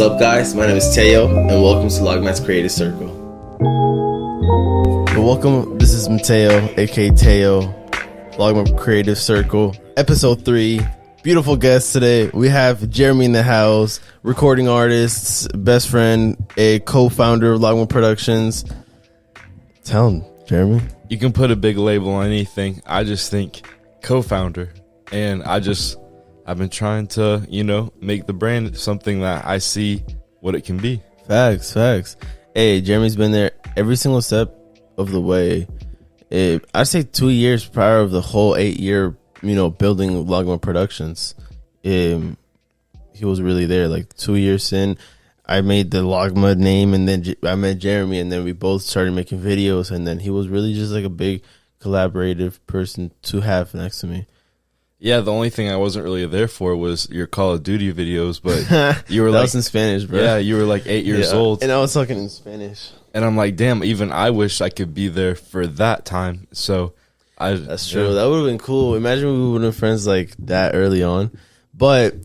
up, guys? My name is Teyo, and welcome to Logmatt's Creative Circle. Welcome. This is Mateo, aka Teyo, Logmatt Creative Circle, episode 3. Beautiful guest today. We have Jeremy in the house, recording artist, best friend, a co-founder of Logmatt Productions. Tell him, Jeremy. You can put a big label on anything. I just think co-founder, and I've been trying to, make the brand something that I see what it can be. Facts. Hey, Jeremy's been there every single step of the way. I'd say 2 years prior of the whole 8-year, building Logmatt Productions. He was really there. Like 2 years in, I made the Logmatt name, and then I met Jeremy, and then we both started making videos, and then he was really just like a big collaborative person to have next to me. Yeah, the only thing I wasn't really there for was your Call of Duty videos, but you were that like, was in Spanish, bro. Yeah, you were like 8 years old, and I was talking in Spanish. And I'm like, damn, even I wish I could be there for that time. So that's true. Yeah. That would have been cool. Imagine we would have been friends like that early on. But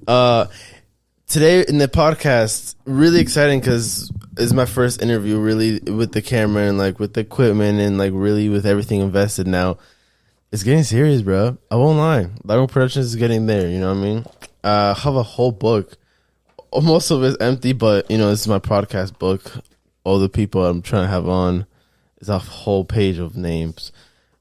today in the podcast, really exciting because it's my first interview really with the camera and like with the equipment and like really with everything invested now. It's getting serious, bro. I won't lie. Logmatt Productions is getting there. You know what I mean? I have a whole book. Most of it's empty, but this is my podcast book. All the people I'm trying to have on is a whole page of names.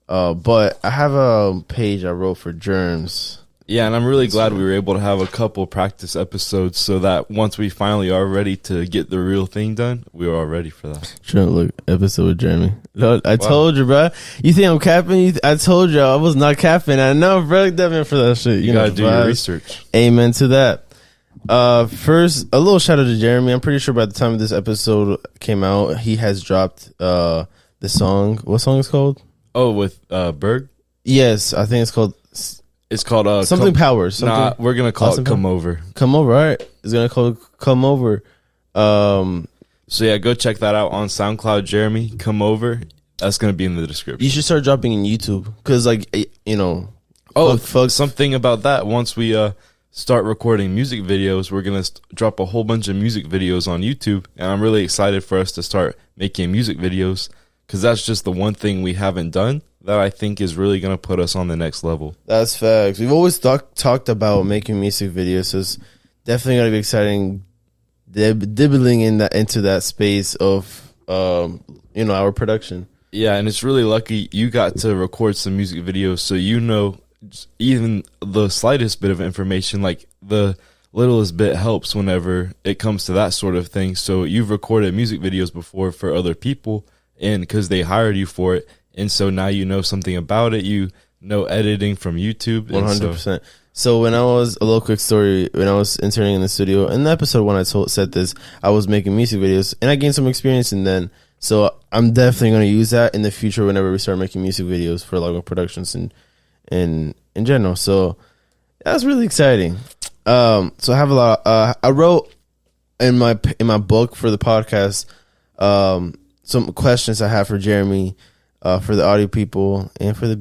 But I have a page I wrote for Germs. Yeah, and I'm really glad we were able to have a couple practice episodes so that once we finally are ready to get the real thing done, we are all ready for that. Sure, look, episode with Jeremy. No, I told you, bro. You think I'm capping? I told you I was not capping. I know, bro. Definitely for that shit. You gotta do your research. Amen to that. First, a little shout out to Jeremy. I'm pretty sure by the time this episode came out, he has dropped the song. What song is called? Oh, with Berg? Yes, I think it's called... It's called something Powers. Nah, we're gonna call it Come Over. Come Over, all right. It's gonna call it Come Over. So yeah, go check that out on SoundCloud. Jeremy, Come Over. That's gonna be in the description. You should start dropping in YouTube because, fuck something about that. Once we start recording music videos, we're gonna drop a whole bunch of music videos on YouTube, and I'm really excited for us to start making music videos because that's just the one thing we haven't done that I think is really going to put us on the next level. That's facts. We've always talked about making music videos, so it's definitely going to be exciting dibbling into that space of, our production. Yeah, and it's really lucky you got to record some music videos, so even the slightest bit of information, like the littlest bit helps whenever it comes to that sort of thing. So you've recorded music videos before for other people, and because they hired you for it, and so now you know something about it. You know editing from YouTube. 100%. So when I was, a little quick story, when I was interning in the studio, in the episode when I said this, I was making music videos, and I gained some experience in then. So I'm definitely going to use that in the future whenever we start making music videos for Logmatt Productions and in general. So that's really exciting. So I have a lot. I wrote in my book for the podcast some questions I have for Jeremy. For the audio people and for the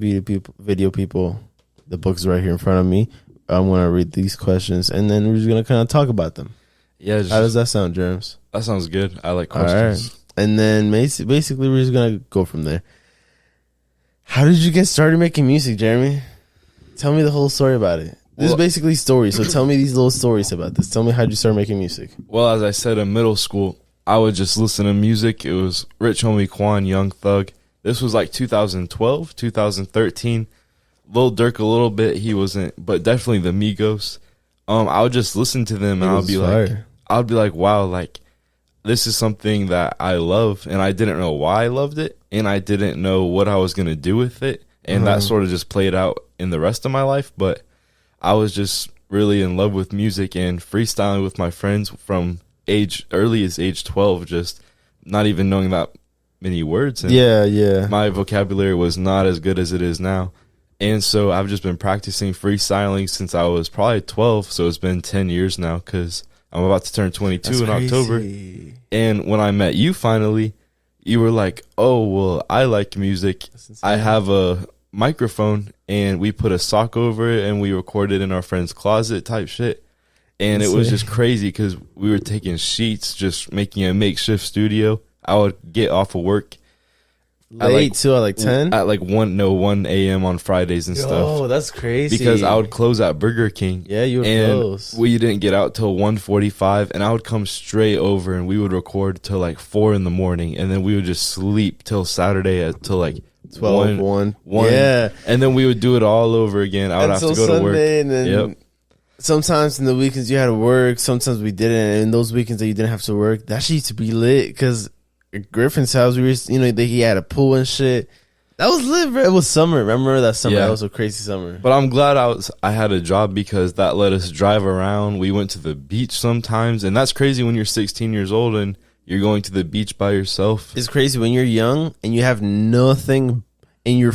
video people. The book's right here in front of me. I'm going to read these questions, and then we're just going to kind of talk about them. Yeah. How does that sound, Germs? That sounds good. I like questions. All right. And then basically we're just going to go from there. How did you get started making music, Jeremy? Tell me the whole story about it. This is basically stories, so tell me these little stories about this. Tell me how you start making music. Well, as I said, in middle school, I would just listen to music. It was Rich Homie Quan, Young Thug. This was like 2012, 2013. Lil Durk a little bit. He wasn't, but definitely the Migos. I would just listen to them, and I would be like, wow, like this is something that I love, and I didn't know why I loved it, and I didn't know what I was gonna do with it, and that sort of just played out in the rest of my life. But I was just really in love with music and freestyling with my friends from early as age 12, just not even knowing that many words, and my vocabulary was not as good as it is now, and so I've just been practicing freestyling since I was probably 12, so it's been 10 years now because I'm about to turn 22 in October. And when I met you finally, you were like, oh well, I like music, I have a microphone, and we put a sock over it and we recorded in our friend's closet type shit. And it was just crazy because we were taking sheets, just making a makeshift studio. I would get off of work late too, at like 10? At like 1 a.m. on Fridays and stuff. Oh, that's crazy. Because I would close at Burger King. Yeah, you were close. We didn't get out till 1:45, and I would come straight over and we would record till like 4 in the morning, and then we would just sleep till Saturday till like 12, 1. Yeah. And then we would do it all over again. I would have to go Sunday, to work. And then sometimes in the weekends you had to work. Sometimes we didn't. And in those weekends that you didn't have to work, that shit used to be lit. Because at Griffin's house, he had a pool and shit. That was lit, bro. It was summer. Remember that summer? Yeah. That was a crazy summer. But I'm glad I had a job because that let us drive around. We went to the beach sometimes. And that's crazy when you're 16 years old and you're going to the beach by yourself. It's crazy when you're young and you have nothing and your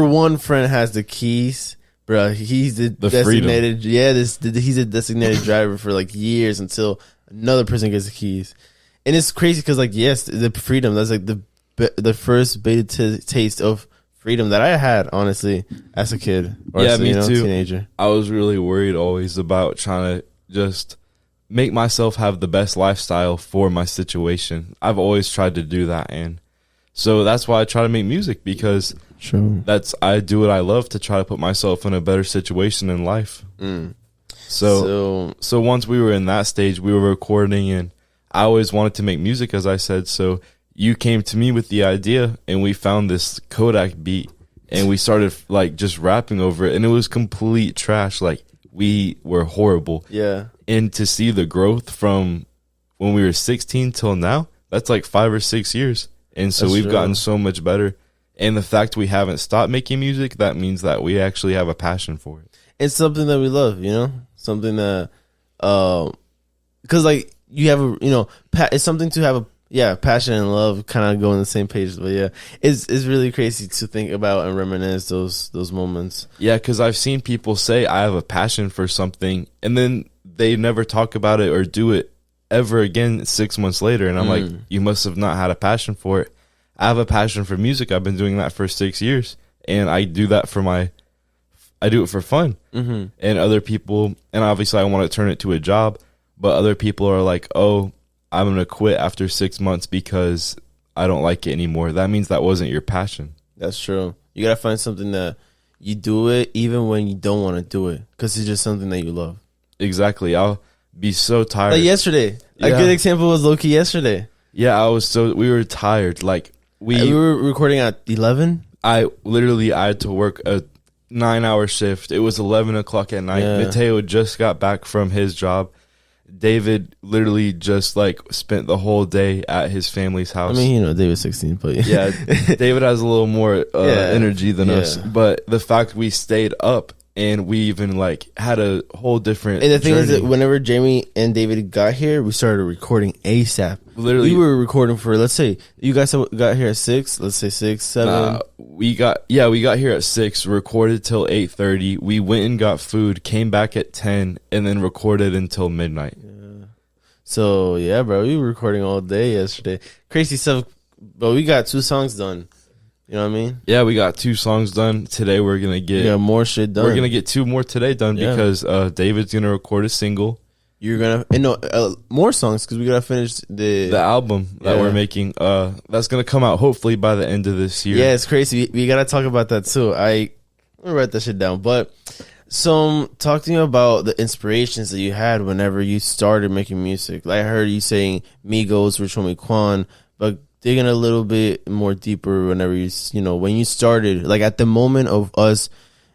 one friend has the keys. Bro, he's the designated freedom. He's a designated driver for like years until another person gets the keys. And it's crazy because like, yes, the freedom, that's like the first beta taste of freedom that I had, honestly, as a kid. Or yeah, as me too. Teenager. I was really worried always about trying to just make myself have the best lifestyle for my situation. I've always tried to do that, and so that's why I try to make music, because I do what I love to try to put myself in a better situation in life. So once we were in that stage, we were recording, and I always wanted to make music, as I said. So you came to me with the idea, and we found this Kodak beat, and we started like just rapping over it, and it was complete trash. Like, we were horrible. Yeah. And to see the growth from when we were 16 till now, that's like 5 or 6 years. And so we've gotten so much better. And the fact we haven't stopped making music, that means that we actually have a passion for it. It's something that we love, something that, because like you have it's something to have passion and love kind of go on the same page. But yeah, it's really crazy to think about and reminisce those moments. Yeah, because I've seen people say I have a passion for something, and then they never talk about it or do it ever again 6 months later. And I'm like, you must have not had a passion for it. I have a passion for music. I've been doing that for 6 years, and I do that I do it for fun. And other people, and obviously I want to turn it to a job, but other people are like, oh, I'm going to quit after 6 months because I don't like it anymore. That means that wasn't your passion. That's true. You got to find something that you do it even when you don't want to do it, because it's just something that you love. Exactly. I'll be so tired. Like yesterday. A good example was Loki yesterday. Yeah, we were tired. Like we were recording at 11. I had to work a 9-hour shift. It was 11 o'clock at night. Yeah. Teyo just got back from his job. David literally just like spent the whole day at his family's house. I mean, David's 16, but yeah, David has a little more energy than us. But the fact we stayed up and we even like had a whole different. And the thing is that whenever Jamie and David got here, we started recording ASAP. Literally, we were recording for, let's say you guys got here at 6. Let's say 6, 7. We got here at 6. Recorded till 8:30. We went and got food. Came back at 10, and then recorded until midnight. Yeah. So yeah, bro, we were recording all day yesterday. Crazy stuff, but we got 2 songs done. You know what I mean? Yeah, we got 2 songs done. Today we're going to get more shit done. We're going to get 2 more today done because David's going to record a single. You're going to more songs because we got to finish the album that we're making. That's going to come out hopefully by the end of this year. Yeah, it's crazy. We got to talk about that too. I'm going to write that shit down. But talk to me about the inspirations that you had whenever you started making music. Like I heard you saying Migos, Rich Homie Quan, but digging a little bit more deeper whenever when you started, like at the moment of us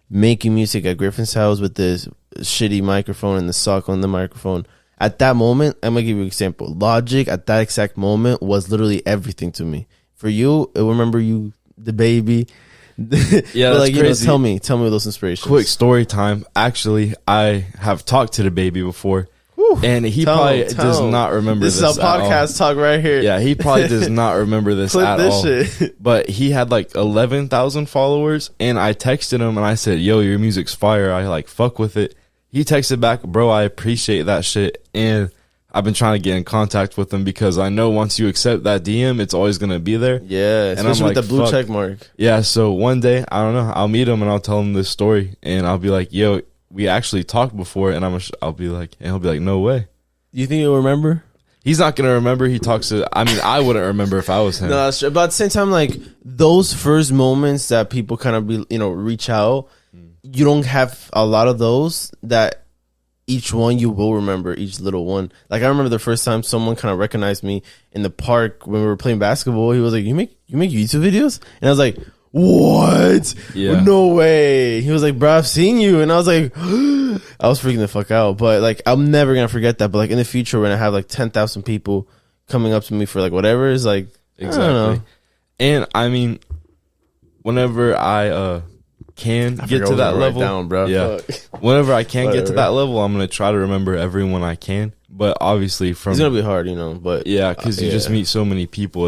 making music at Griffin's house with this shitty microphone and the sock on the microphone, at that moment, I'm gonna give you an example. Logic at that exact moment was literally everything to me. For you, I remember you, the baby. Yeah, that's crazy. Tell me those inspirations. Quick story time. Actually, I have talked to the baby before. And he probably does not remember this. This is a podcast talk right here. Yeah, he probably does not remember this at all. Shit. But he had like 11,000 followers, and I texted him and I said, "Yo, your music's fire. I like fuck with it." He texted back, "Bro, I appreciate that shit." And I've been trying to get in contact with him because I know once you accept that DM, it's always gonna be there. Yeah, especially and I'm with like, the blue fuck. check mark. Yeah, so one day, I don't know, I'll meet him and I'll tell him this story, and I'll be like, "Yo, we actually talked before, and I'll be like, and he'll be like, no way. You think he'll remember? He's not gonna remember. He talks to. I mean, I wouldn't remember if I was him. No, that's true. But at the same time, like those first moments that people kind of be, reach out, you don't have a lot of those that each one you will remember, each little one. Like I remember the first time someone kind of recognized me in the park when we were playing basketball. He was like, you make YouTube videos? And I was like, what? Yeah. No way. He was like, bro, I've seen you. And I was like, I was freaking the fuck out. But like, I'm never going to forget that. But like in the future, when I have like 10,000 people coming up to me for like whatever, it's like, exactly. I don't know. And I mean, whenever I can get to that level, down, bro. Yeah. Whenever I can get to that level, I'm going to try to remember everyone I can. But obviously it's going to be hard, but yeah, because you just meet so many people.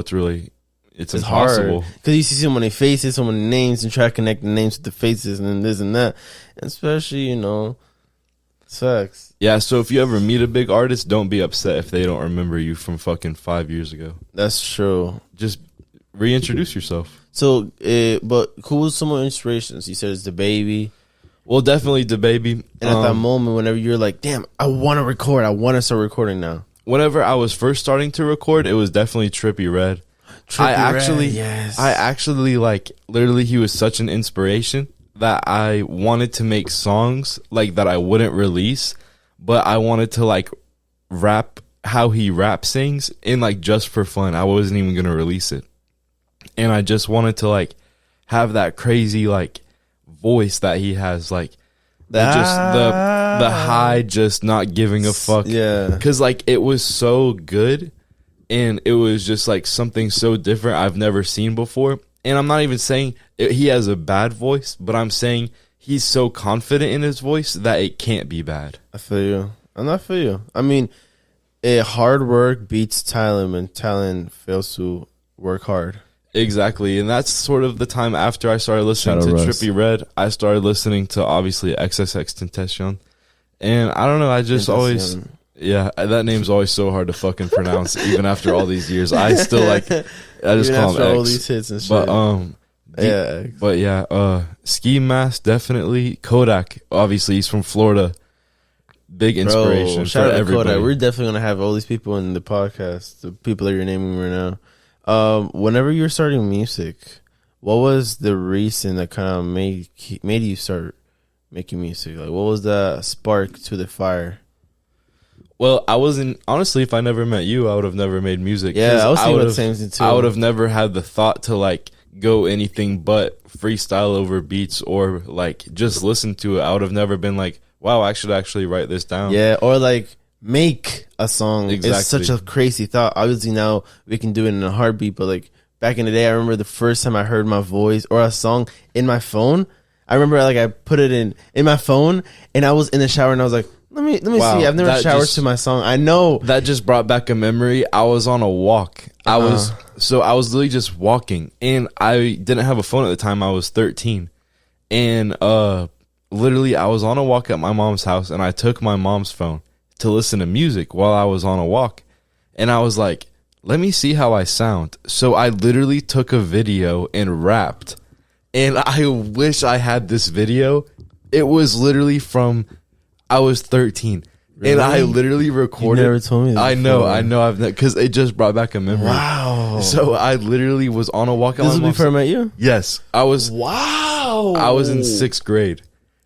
It's impossible because you see so many faces, so many names, and try to connect the names with the faces, and then this and that. And especially, sucks. Yeah. So if you ever meet a big artist, don't be upset if they don't remember you from fucking 5 years ago. That's true. Just reintroduce yourself. So, but who was some of the inspirations? You said it's the baby. Well, definitely the baby. And at that moment, whenever you're like, damn, I want to record. I want to start recording now. Whenever I was first starting to record, it was definitely Trippie Redd. I actually like literally he was such an inspiration that I wanted to make songs like that I wouldn't release, but I wanted to like rap how he rap sings in like just for fun. I wasn't even gonna release it, and I just wanted to like have that crazy like voice that he has, like just the high, just not giving a fuck. Yeah, because like it was so good. And it was just like something so different I've never seen before. And I'm not even saying he has a bad voice, but I'm saying he's so confident in his voice that it can't be bad. I feel you. I'm not feel you. I mean, hard work beats talent when talent fails to work hard. Exactly. And that's sort of the time after I started listening to Trippie Redd. I started listening to obviously XXXTentacion. And I don't know, I just always... Yeah, that name's always so hard to fucking pronounce, even after all these years. I still I just call him X. All these hits and shit. But Ski Mask, definitely. Kodak, obviously, he's from Florida. Big inspiration for everybody. Kodak. We're definitely gonna have all these people in the podcast. The people that you're naming right now. Whenever you're starting music, what was the reason that kind of made you start making music? Like, what was the spark to the fire? Well, I wasn't, honestly, if I never met you, I would have never made music. Yeah, I was thinking the same thing too. I would have never had the thought to like go anything but freestyle over beats or like just listen to it. I would have never been like, wow, I should actually write this down. Yeah, or like make a song. Exactly. It's such a crazy thought. Obviously now we can do it in a heartbeat, but like back in the day, I remember the first time I heard my voice or a song in my phone. I remember like I put it in my phone and I was in the shower and I was like, Let me see. I've never showered to my song. I know that just brought back a memory. I was on a walk. I was literally just walking, and I didn't have a phone at the time. I was 13, and literally I was on a walk at my mom's house, and I took my mom's phone to listen to music while I was on a walk, and I was like, let me see how I sound. So I literally took a video and rapped, and I wish I had this video. It was literally from. I was 13, really? And I literally recorded. You never told me that. I know. Because it just brought back a memory. Wow. So I literally was on a walk. This was before I met you? Yes. I was. Wow. I was in 6th grade.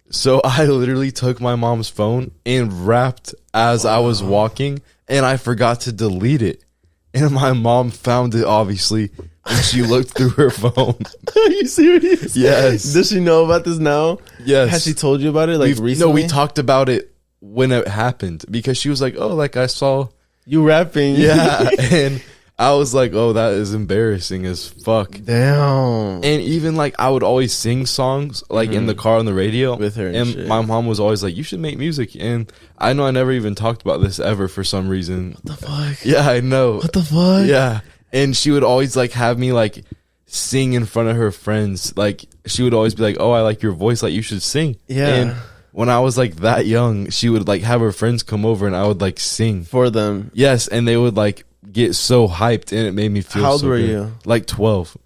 So I literally took my mom's phone and rapped as I was walking, and I forgot to delete it. And my mom found it, obviously, and she looked through her phone. Are you serious? Yes. Does she know about this now? Yes. Has she told you about it recently? No, we talked about it when it happened because she was like, oh, like I saw you rapping. Yeah. And I was like, oh, that is embarrassing as fuck. Damn. And even like I would always sing songs like in the car on the radio with her, and shit. My mom was always like, you should make music. And I know I never even talked about this ever for some reason. What the fuck? Yeah, I know. What the fuck? Yeah. And she would always like have me like sing in front of her friends. Like she would always be like, oh, I like your voice, like you should sing. Yeah. And when I was like that young, she would like have her friends come over and I would like sing for them. Yes, and they would like get so hyped and it made me feel How old so were good. You? Like 12.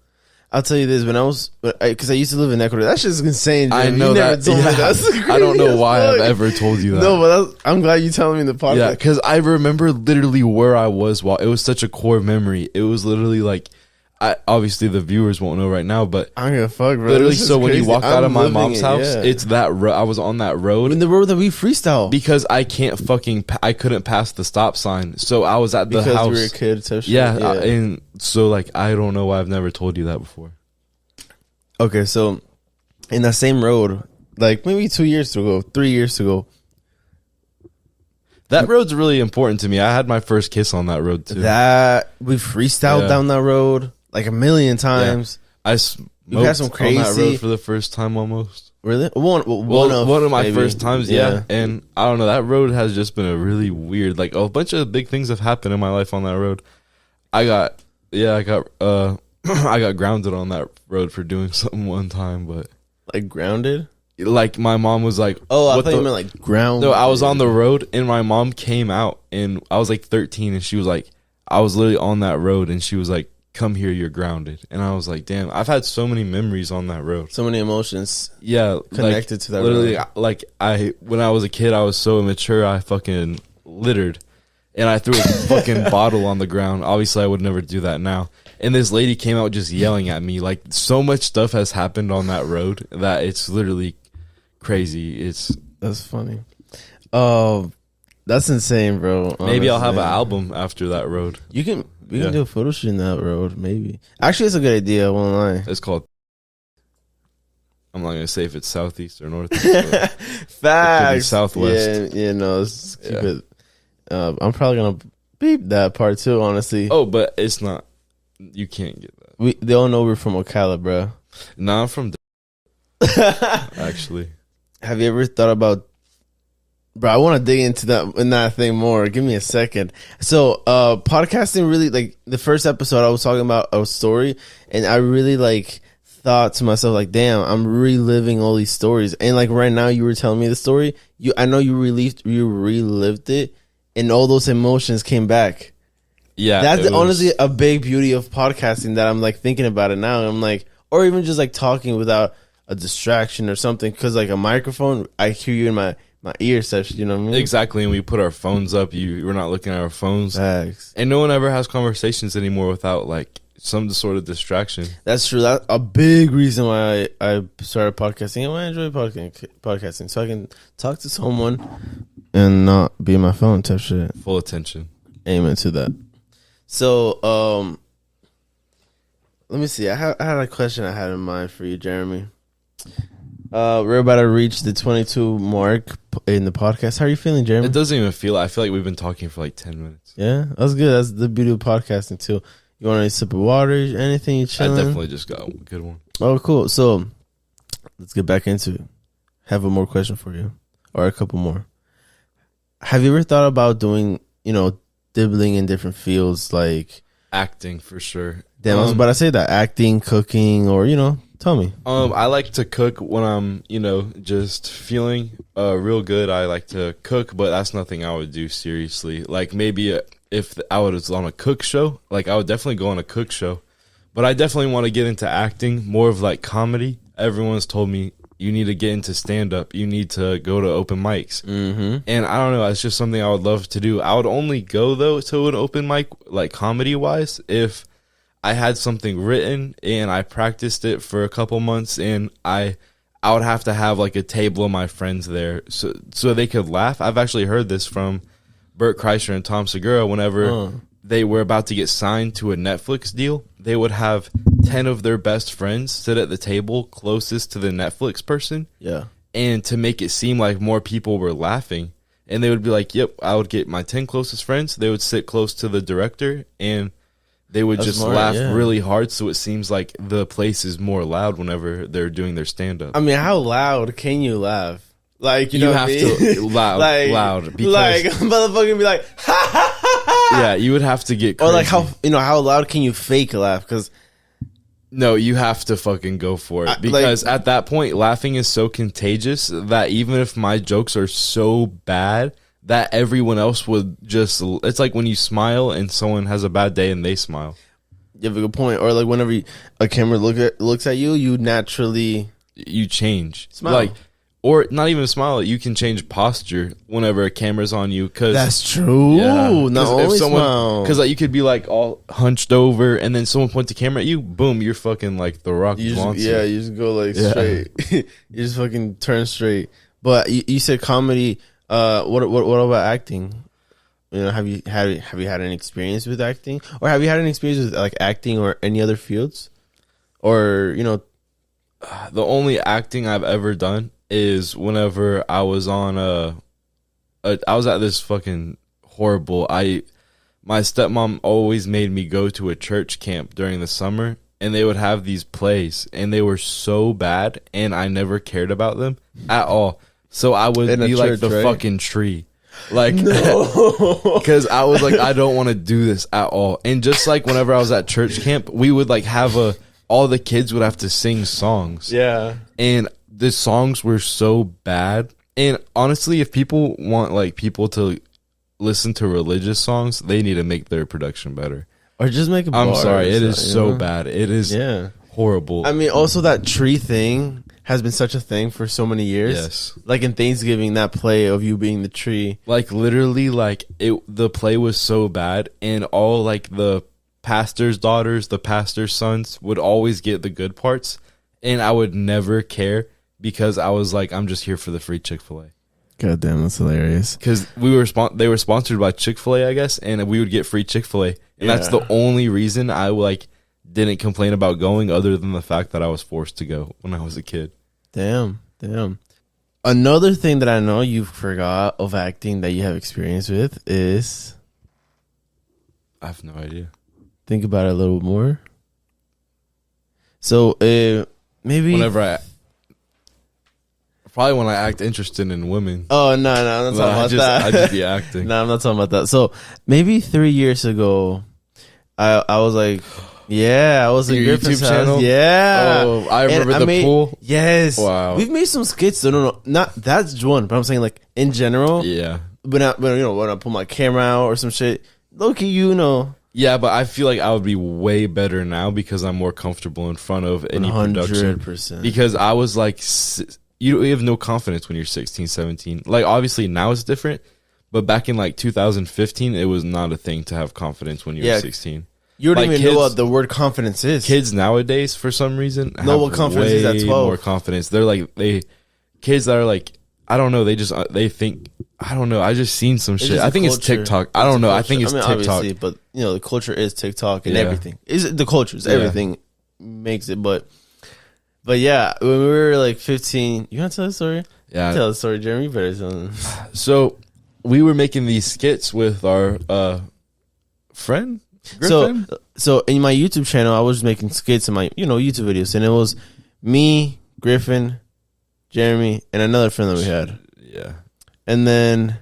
I'll tell you this: when I was, because I used to live in Ecuador, that's just insane. Jim. I know you never that. told me Yeah. that's I don't know why I've fuck. ever told you that. No, but I'm glad you telling me in the podcast. Yeah, because I remember literally where I was while it was such a core memory. It was literally like, obviously the viewers won't know right now, but I don't give a fuck, bro. literally, This is so when you crazy. walk out I'm of my living mom's it, house, yeah. it's that I was on that road in the road that we freestyle because I can't fucking, I couldn't pass the stop sign, so I was at the because house. we were a kid. So shit. Yeah, and so like I don't know why I've never told you that before. Okay, so in that same road, like maybe 2 years ago, 3 years ago, That road's really important to me. I had my first kiss on that road too. that we freestyled down that road like a million times. I You had some smoked on that crazy- road for the first time almost. Really? One of my maybe. first times, yeah. And I don't know, that road has just been a really weird, like a bunch of big things have happened in my life on that road. I got I got grounded on that road for doing something one time, but Like grounded? like my mom was like, Oh, I what thought you meant like ground. No, I was on the road and my mom came out and I was like 13 and she was like, I was literally on that road and she was like, come here, you're grounded. And I was like, damn, I've had so many memories on that road. So many emotions. Yeah, Connected to that literally, road. like when I was a kid, I was so immature. I fucking littered, and I threw a fucking bottle on the ground. Obviously, I would never do that now. And this lady came out just yelling at me. Like so much stuff has happened on that road that it's literally crazy. That's funny. Oh, that's insane, bro. Maybe I'll have an Honestly. album after that road. We can do a photo shoot in that road, maybe. Actually, it's a good idea. I won't lie. It's called. I'm not gonna say if it's southeast or northeast. but Facts. southwest. Yeah, no, let's keep it. I'm probably gonna beep that part too. Honestly, Oh, but it's not. You can't get that. they all know we're from Ocala, bro. Nah, I'm from. Actually, Have you ever thought about? Bro, I want to dig into that thing more. Give me a second. So, podcasting really, like the first episode I was talking about a story, and I really like thought to myself like, damn, I'm reliving all these stories. And like right now, you were telling me the story. I know you relived it, and all those emotions came back. yeah. That's it was- honestly a big beauty of podcasting that I'm like thinking about it now. And I'm like, or even just like talking without a distraction or something. Because like a microphone, I hear you in my ear session. You know what I mean? Exactly, and we put our phones up. We're not looking at our phones, Facts. and no one ever has conversations anymore without like some sort of distraction. That's true. That's a big reason why I started podcasting. And I enjoy podcasting, so I can talk to someone and not be on my phone type shit. Full attention. Amen to that. So, let me see. I had a question I had in mind for you, Jeremy. We're about to reach the 22 mark in the podcast. How are you feeling, Jeremy? It doesn't even feel. I feel like we've been talking for like 10 minutes. Yeah, that's good. That's the beauty of podcasting too. You want a sip of water? Anything? You I chilling? definitely just got a good one. Oh, cool. So let's get back into it. Have a more question for you, or a couple more. Have you ever thought about doing, dibbling in different fields, like Acting for sure. damn, I was about to say that, acting, cooking, or tell me. I like to cook when I'm, just feeling real good. I like to cook, but that's nothing I would do seriously. Like maybe if I was on a cook show, like I would definitely go on a cook show. But I definitely want to get into acting, more of like comedy. Everyone's told me you need to get into stand up. You need to go to open mics. Mm-hmm. And I don't know, it's just something I would love to do. I would only go though to an open mic, like comedy wise, if I had something written and I practiced it for a couple months, and I would have to have like a table of my friends there so they could laugh. I've actually heard this from Bert Kreischer and Tom Segura. Whenever they were about to get signed to a Netflix deal, they would have 10 of their best friends sit at the table closest to the Netflix person. Yeah. And to make it seem like more people were laughing. And they would be like, yep, I would get my 10 closest friends. They would sit close to the director, and they would That's just smart, laugh yeah. really hard, so it seems like the place is more loud whenever they're doing their stand-up. I mean, how loud can you laugh? Like, you You know have what I mean? to loud, like, loud. Because, like, motherfucker be like, ha ha ha ha. yeah, you would have to get crazy. Or like how loud can you fake a laugh? Because No, you have to fucking go for it. Because at that point, laughing is so contagious that even if my jokes are so bad, that everyone else would just... It's like when you smile and someone has a bad day and they smile. You have a good point. Or like whenever a camera looks at you, you naturally you change. smile. Like, or not even smile. You can change posture whenever a camera's on you. Cause That's true. Not only smile. Because like you could be like all hunched over, and then someone points the camera at you. Boom, you're fucking like The Rock. You Johnson. you just go like straight. You just fucking turn straight. But you said comedy. What about acting? You know, have you had any experience with acting, or have you had any experience with like acting or any other fields, or you know? The only acting I've ever done is whenever I was on I was at this fucking horrible. My stepmom always made me go to a church camp during the summer, and they would have these plays, and they were so bad, and I never cared about them at all. So I would be like the fucking tree. Like, because I was like, I don't want to do this at all. And just like whenever I was at church camp, we would like have all the kids would have to sing songs. Yeah. And the songs were so bad. And honestly, if people want like people to listen to religious songs, they need to make their production better. Or just make a I'm sorry. It is so bad. It is horrible. I mean, also that tree thing has been such a thing for so many years. Yes. Like in Thanksgiving, that play of you being the tree. Like literally, like the play was so bad, and all like the pastor's daughters, the pastor's sons would always get the good parts, and I would never care because I was like, I'm just here for the free Chick-fil-A. God damn, that's hilarious. Because they were sponsored by Chick-fil-A, I guess, and we would get free Chick-fil-A, and that's the only reason I like didn't complain about going, other than the fact that I was forced to go when I was a kid. Damn. Another thing that I know you forgot of acting that you have experience with is, I have no idea. think about it a little more. So maybe Whenever probably when I act interested in women. Oh no, I'm not talking about that. I just be acting. No, I'm not talking about that. So maybe 3 years ago, I was like, I was in Your Griffin's YouTube house. channel? Yeah. Oh, I remember And the pool. Yes. Wow. We've made some skits. So no, not that's one. But I'm saying like in general. Yeah. When I pull my camera out or some shit, low-key, Yeah, but I feel like I would be way better now because I'm more comfortable in front of any production. 100%. Because I was like, you have no confidence when you're 16, 17. Like, obviously now it's different, but back in like 2015, it was not a thing to have confidence when you were 16. You don't Like even know what the word confidence is. Kids nowadays, for some reason, know have what confidence is at way 12. more confidence. They're like, kids that are like, I don't know, they think, I don't know, I just seen some shit. I think it's TikTok. I don't know. I think it's TikTok. Obviously, but the culture is TikTok and everything. Is the culture is everything makes it, but yeah, when we were like 15, you want to tell the story? Yeah, tell the story, Jeremy. You better tell them. So we were making these skits with our friend Griffin. So in my YouTube channel, I was making skits in my YouTube videos, and it was me, Griffin, Jeremy, and another friend that we had. Yeah. And then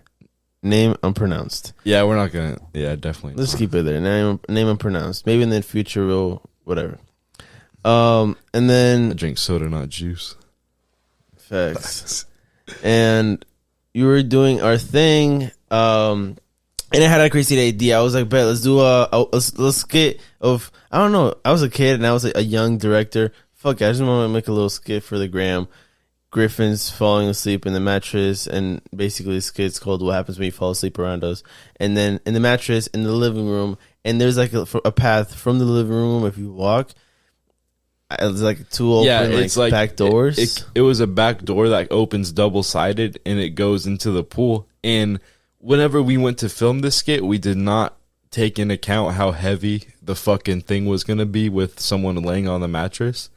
name unpronounced. Yeah, we're not gonna. Yeah, definitely. Let's keep it there. Name unpronounced. Maybe in the future we'll whatever. And then I drink soda, not juice. facts. And you were doing our thing. And I had a crazy idea. I was like, "Bet, let's do let's skit of." I don't know. I was a kid and I was a young director. Fuck it, I just want to make a little skit for the gram. Griffin's falling asleep in the mattress, and basically the skit's called "What Happens When You Fall Asleep Around Us." And then in the mattress in the living room, and there's like a path from the living room. If you walk, it's like two open it's like back doors. It was a back door that opens double sided, and it goes into the pool. And whenever we went to film this skit, we did not take into account how heavy the fucking thing was gonna be with someone laying on the mattress.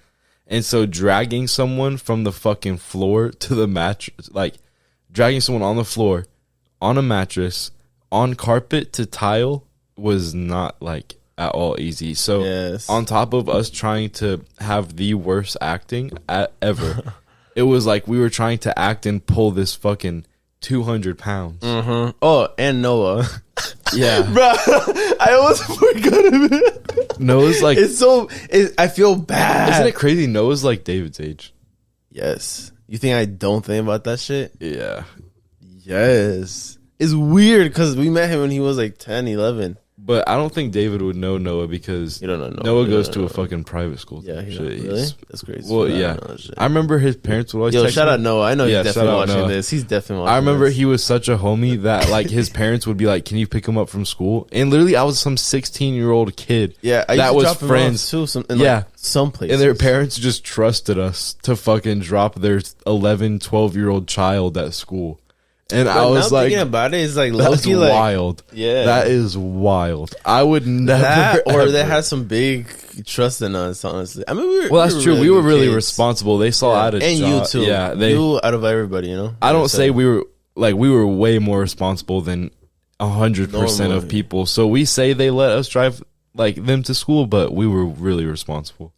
And so dragging someone from the fucking floor to the mattress, like dragging someone on the floor, on a mattress, on carpet to tile was not like at all easy. So on top of us trying to have the worst acting ever, it was like we were trying to act and pull this fucking 200 pounds. Mm-hmm. Oh, and Noah. Yeah. Bro, I almost forgot of it. Noah's like... I feel bad. Isn't it crazy? Noah's like David's age. Yes. You think I don't think about that shit? Yeah. Yes. It's weird because we met him when he was like 10, 11. But I don't think David would know Noah because You don't know Noah. Noah You goes don't to know a fucking private school. Yeah, he Shit, really? he's- That's crazy. Well, I don't yeah. know that shit. I remember his parents would always Yo, text shout me. out Noah. I know Yeah, he's shout definitely out watching Noah. this. He's definitely watching I remember this. he was such a homie that like his parents would be like, "Can you pick him up from school?" And literally, I was some 16-year-old kid. Yeah, I that used to was drop him friends. off too. Some, in Yeah. like some places. And their parents just trusted us to fucking drop their 11, 12-year-old child at school. And But I was now like, thinking about it, it's like that's low-key, like, wild. yeah. That is wild. I would never. that, or they ever- had some big trust in us. Honestly, I mean, Well, that's true. We were good really kids. responsible. They saw out of and job. you too. Yeah, you out of everybody, you know. I don't So- say we were way more responsible than 100% of Normally. people. So we say they let us drive like them to school, but we were really responsible.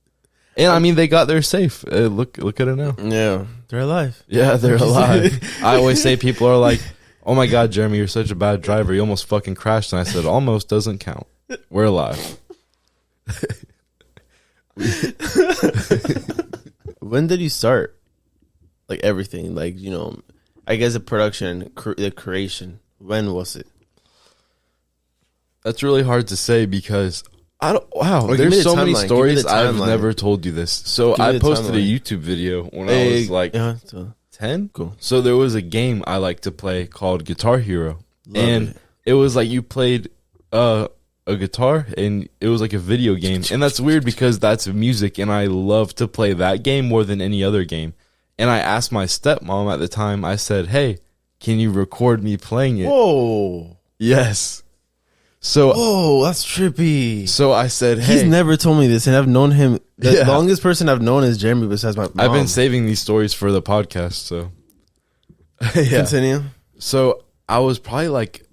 And I mean, they got there safe. Look at it now. Yeah, they're alive. Yeah, they're alive. I always say people are like, "Oh my God, Jeremy, you're such a bad driver. You almost fucking crashed." And I said, "Almost doesn't count. We're alive." When did you start? Like everything, like, you know, I guess the production, the creation. When was it? That's really hard to say because I don't. Wow, Or give me there's the so many timeline. Give me stories the I've timeline. never told you this. So Give me I the posted a timeline. YouTube video when I was like so 10. cool. So there was a game I like to play called Guitar Hero, Love and it. it was like you played a guitar, and it was like a video game, and that's weird because that's music, and I love to play that game more than any other game. And I asked my stepmom at the time. I said, "Hey, can you record me playing it?" Whoa, Yes. So whoa, that's trippy. so I said, "Hey." He's never told me this, and I've known him. The Yeah. longest person I've known is Jeremy, besides my mom. I've been saving these stories for the podcast, so yeah. Continue. So I was probably like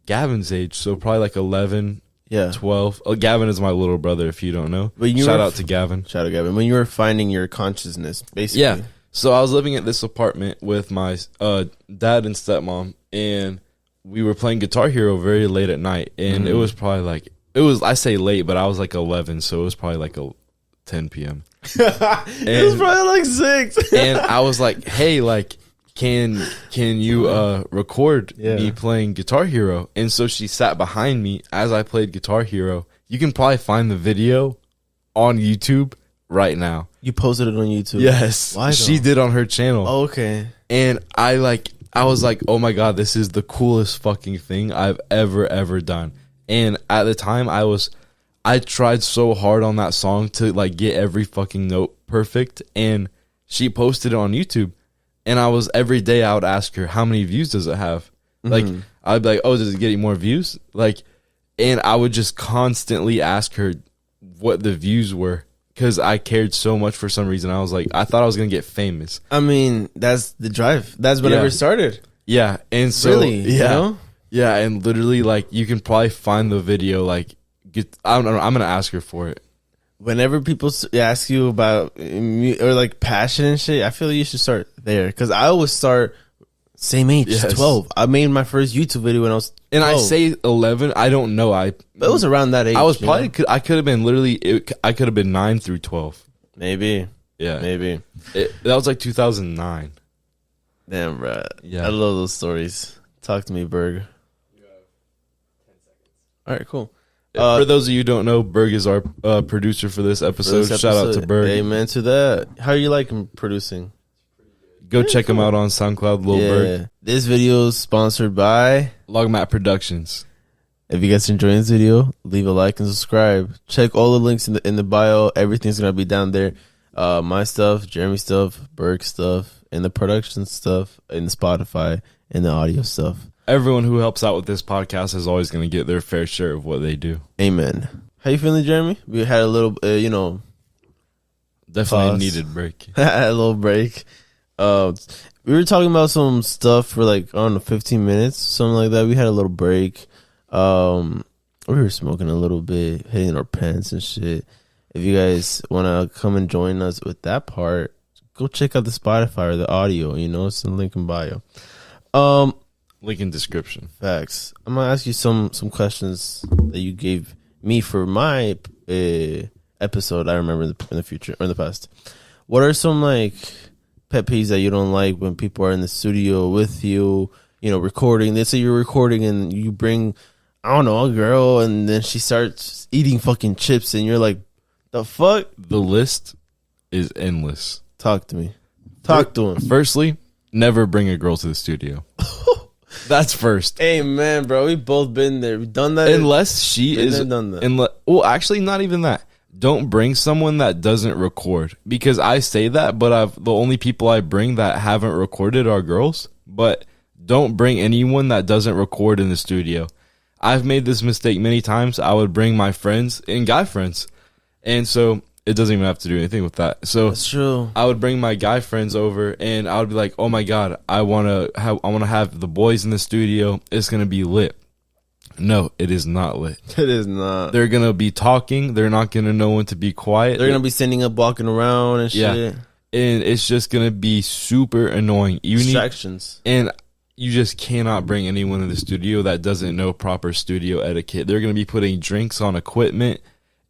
Gavin's age, so probably like 11, Yeah. 12. Gavin is my little brother, if you don't know. But you Shout were out to Gavin. Shout out, Gavin. When you were finding your consciousness, basically. Yeah. So I was living at this apartment with my dad and stepmom, and we were playing Guitar Hero very late at night, and it was probably like, I say late, but I was like 11, so it was probably like 10 p.m. It was probably like 6. And I was like, "Hey, like, can you record Yeah. me playing Guitar Hero?" And so she sat behind me as I played Guitar Hero. You can probably find the video on YouTube right now. You posted it on YouTube. Yes, Why, she though? did on her channel. Oh, okay. And I was like, "Oh my God, this is the coolest fucking thing I've ever done." And at the time I tried so hard on that song to like get every fucking note perfect, and she posted it on YouTube. And every day I would ask her, "How many views does it have?" Like, I'd be like, "Oh, does it get any more views?" Like, and I would just constantly ask her what the views were because I cared so much for some reason. I was like, I thought I was going to get famous. I mean, that's the drive. That's whenever Yeah. it started. Yeah. And so, Really? yeah. You know? Yeah. And literally, like, you can probably find the video, like, I don't know. I'm going to ask her for it. Whenever people ask you about or like passion and shit, I feel like you should start there. Because I always start same age, Yes. 12. I made my first YouTube video when I was 12. And I say 11. I don't know. But it was around that age. I was you probably, know? I could have been literally, I could have been 9 through 12. Maybe. Yeah. Maybe. That was like 2009. Damn, bro. Yeah. I love those stories. Talk to me, Berg. All right, cool. For those of you who don't know, Berg is our producer for this episode. For this Shout out to episode, Berg. Amen to that. How you like him producing? Go check him out on SoundCloud, Lil Berg. This video is sponsored by. Logmatt Productions. If you guys enjoying this video, leave a like and subscribe. Check all the links in the bio. Everything's gonna be down there. My stuff, Jeremy stuff, Berg stuff, and the production stuff, and the Spotify and the audio stuff. Everyone who helps out with this podcast is always going to get their fair share of what they do. Amen. How you feeling, Jeremy? We had a little, Definitely Pause. needed break. a little break. We were talking about some stuff for like, I don't know, 15 minutes, something like that. We had a little break. We were smoking a little bit, hitting our pants and shit. If you guys want to come and join us with that part, go check out the Spotify or the audio. It's in the link in bio. Link in description. Facts. I'm gonna ask you some questions that you gave me for my episode. I remember in the future or in the past. What are some like pet peeves that you don't like when people are in the studio with you? Recording. Let's say you're recording and you bring, I don't know, a girl, and then she starts eating fucking chips, and you're like, the fuck? The list is endless. Talk to me. Talk to him. Firstly, never bring a girl to the studio. That's first. Hey, man, bro, we both been there. We've done that. Unless she is. Done that. Well, actually, not even that. Don't bring someone that doesn't record. Because I say that, but the only people I bring that haven't recorded are girls. But don't bring anyone that doesn't record in the studio. I've made this mistake many times. I would bring my friends and guy friends. And so it doesn't even have to do anything with that. So That's true. I would bring my guy friends over, and I would be like, "Oh my god, I want to have the boys in the studio. It's gonna be lit." No, it is not lit. It is not. They're gonna be talking. They're not gonna know when to be quiet. They're gonna be standing up, walking around, and shit. Yeah, and it's just gonna be super annoying. Distractions. And you just cannot bring anyone in the studio that doesn't know proper studio etiquette. They're gonna be putting drinks on equipment.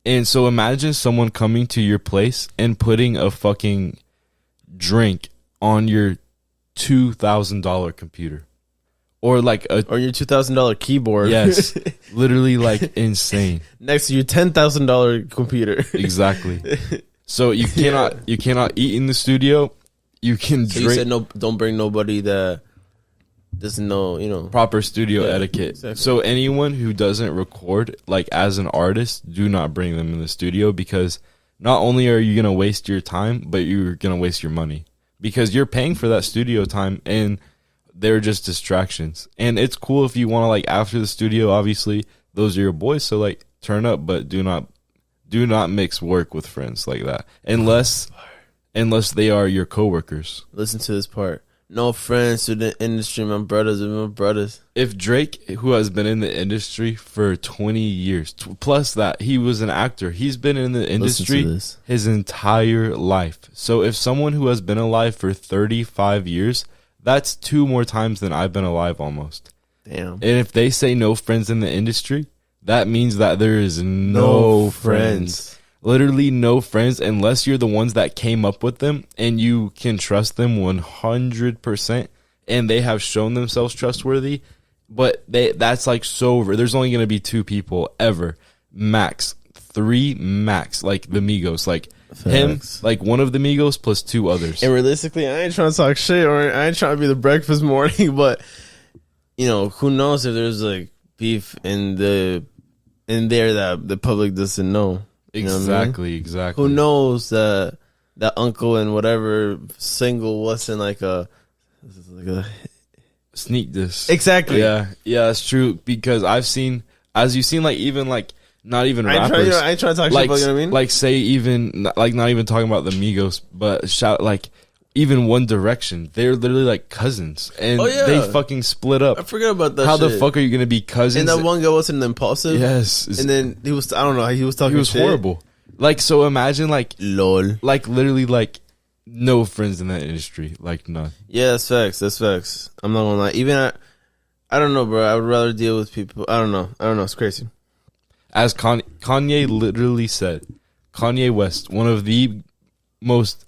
And so imagine someone coming to your place and putting a fucking drink on your $2,000 computer. Or like or your $2,000 keyboard. Yes. Literally like insane. Next to your $10,000 computer. Exactly. So you cannot eat in the studio. You can so drink. You said no, don't bring nobody that doesn't know, proper studio Yeah, etiquette. exactly. So anyone who doesn't record like as an artist, do not bring them in the studio, because not only are you going to waste your time, but you're going to waste your money, because you're paying for that studio time and they're just distractions. And it's cool if you want to, like, after the studio, obviously those are your boys, so like turn up, but do not mix work with friends like that unless they are your coworkers. Listen to this part. No friends to the industry, my brothers are my brothers. If Drake, who has been in the industry for 20 years, plus that he was an actor, he's been in the industry his entire life. So if someone who has been alive for 35 years, that's 2 more times than I've been alive almost. Damn. And if they say no friends in the industry, that means that there is no friends. Literally no friends, unless you're the ones that came up with them and you can trust them 100% and they have shown themselves trustworthy. But that's like so rare. There's only going to be 2 people ever, max 3 max, like the Migos, like Facts. him, like one of the Migos plus 2 others. And realistically, I ain't trying to talk shit, or I ain't trying to be the breakfast morning, but who knows if there's like beef in there that the public doesn't know. Exactly. Who knows that uncle and whatever single wasn't like a sneak this. Exactly. Yeah, that's true, because I've seen, as you've seen, like even like not even rappers. I ain't trying to talk like, shit, but you know what I mean? Like say even like not even talking about the Migos, but shout like even One Direction. They're literally like cousins, and they fucking split up. I forgot about that. How shit. the fuck are you gonna be cousins? And that one guy wasn't impulsive. Yes. And then he was, I don't know, he was talking. He was shit. horrible. Like, so imagine like lol. Like literally like no friends in that industry, like none. Yeah, that's facts. I'm not gonna lie. Even I don't know, bro. I would rather deal with people. I don't know. It's crazy. As Kanye literally said, Kanye West, one of the most.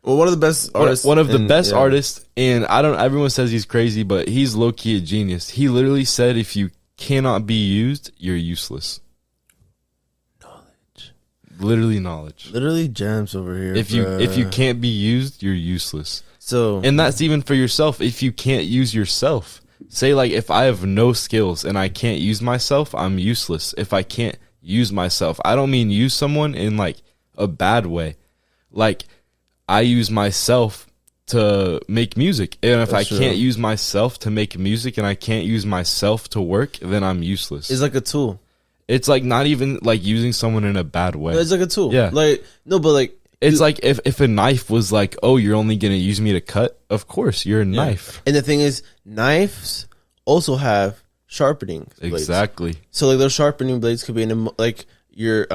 Well, one of the best artists. One of the best artists, and everyone says he's crazy, but he's low-key a genius. He literally said, if you cannot be used, you're useless. Knowledge. Literally knowledge. Literally jams over here. If you can't be used, you're useless. So, and that's even for yourself. If you can't use yourself, say like if I have no skills and I can't use myself, I'm useless. If I can't use myself, I don't mean use someone in like a bad way. Like, I use myself to make music, and if I can't use myself to make music and I can't use myself to work, then I'm useless. It's like a tool. It's like not even like using someone in a bad way. It's like a tool. Yeah. Like, no, but like, it's like if a knife was like, oh, you're only going to use me to cut, of course, you're a knife. And the thing is, knives also have sharpening blades. Exactly. So like those sharpening blades could be like your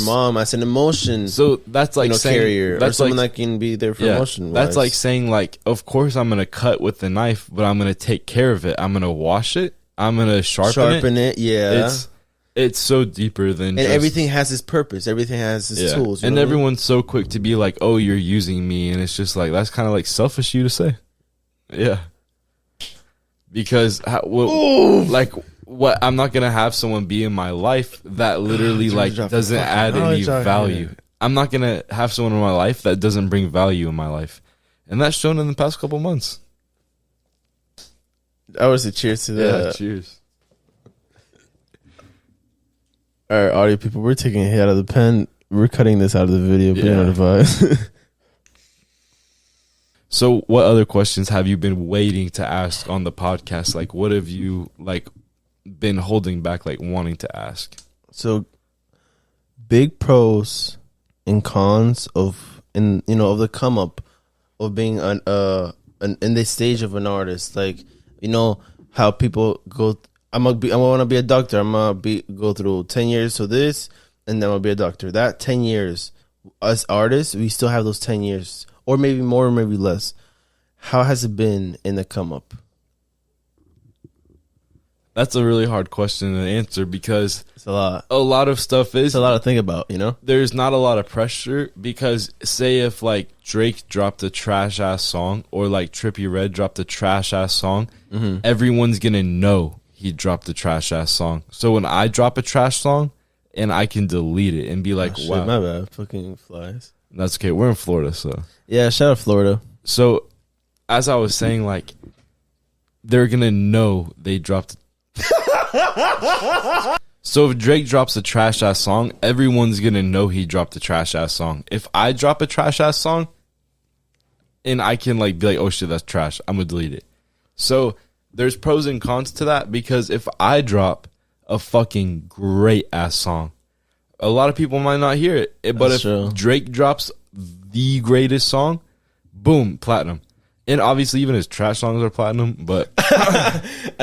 mom as an emotion. So that's like saying, carrier, or someone that can be there for emotion. That's like saying like, of course I'm going to cut with the knife, but I'm going to take care of it. I'm going to wash it. I'm going to sharpen it. Yeah. It's so deeper than and everything has its purpose. Everything has its tools. And everyone's so quick to be like, oh, you're using me. And it's just like, that's kind of like selfish you to say. Yeah. Because like what I'm not gonna have someone be in my life that literally like doesn't add any value. I'm not gonna have someone in my life that doesn't bring value in my life, and that's shown in the past couple months. I would say cheers to that. Yeah, cheers. All right, audio people, we're taking a hit out of the pen. We're cutting this out of the video. Be advised. So, what other questions have you been waiting to ask on the podcast? Like, what have you like been holding back, like wanting to ask? So, big pros and cons of the come up of being in the stage of an artist. Like, how people go. I want to be a doctor. Go through 10 years for this, and then I'll be a doctor. That 10 years, us artists, we still have those 10 years, or maybe more, or maybe less. How has it been in the come up? That's a really hard question to answer because It's a lot. A lot of stuff is It's a lot to think about, There's not a lot of pressure because say if like Drake dropped a trash ass song or like Trippie Redd dropped a trash ass song, everyone's gonna know he dropped a trash ass song. So when I drop a trash song and I can delete it and be like, shit, wow, my bad, fucking flies. That's okay. We're in Florida, so Yeah, shout out Florida. So as I was saying, like they're gonna know they dropped. So if Drake drops a trash ass song, everyone's gonna know he dropped a trash ass song. If I drop a trash ass song, and I can like be like, oh shit, that's trash, I'm gonna delete it. So there's pros and cons to that because if I drop a fucking great ass song, a lot of people might not hear it. But if Drake drops the greatest song, boom, platinum. And obviously, even his trash songs are platinum, but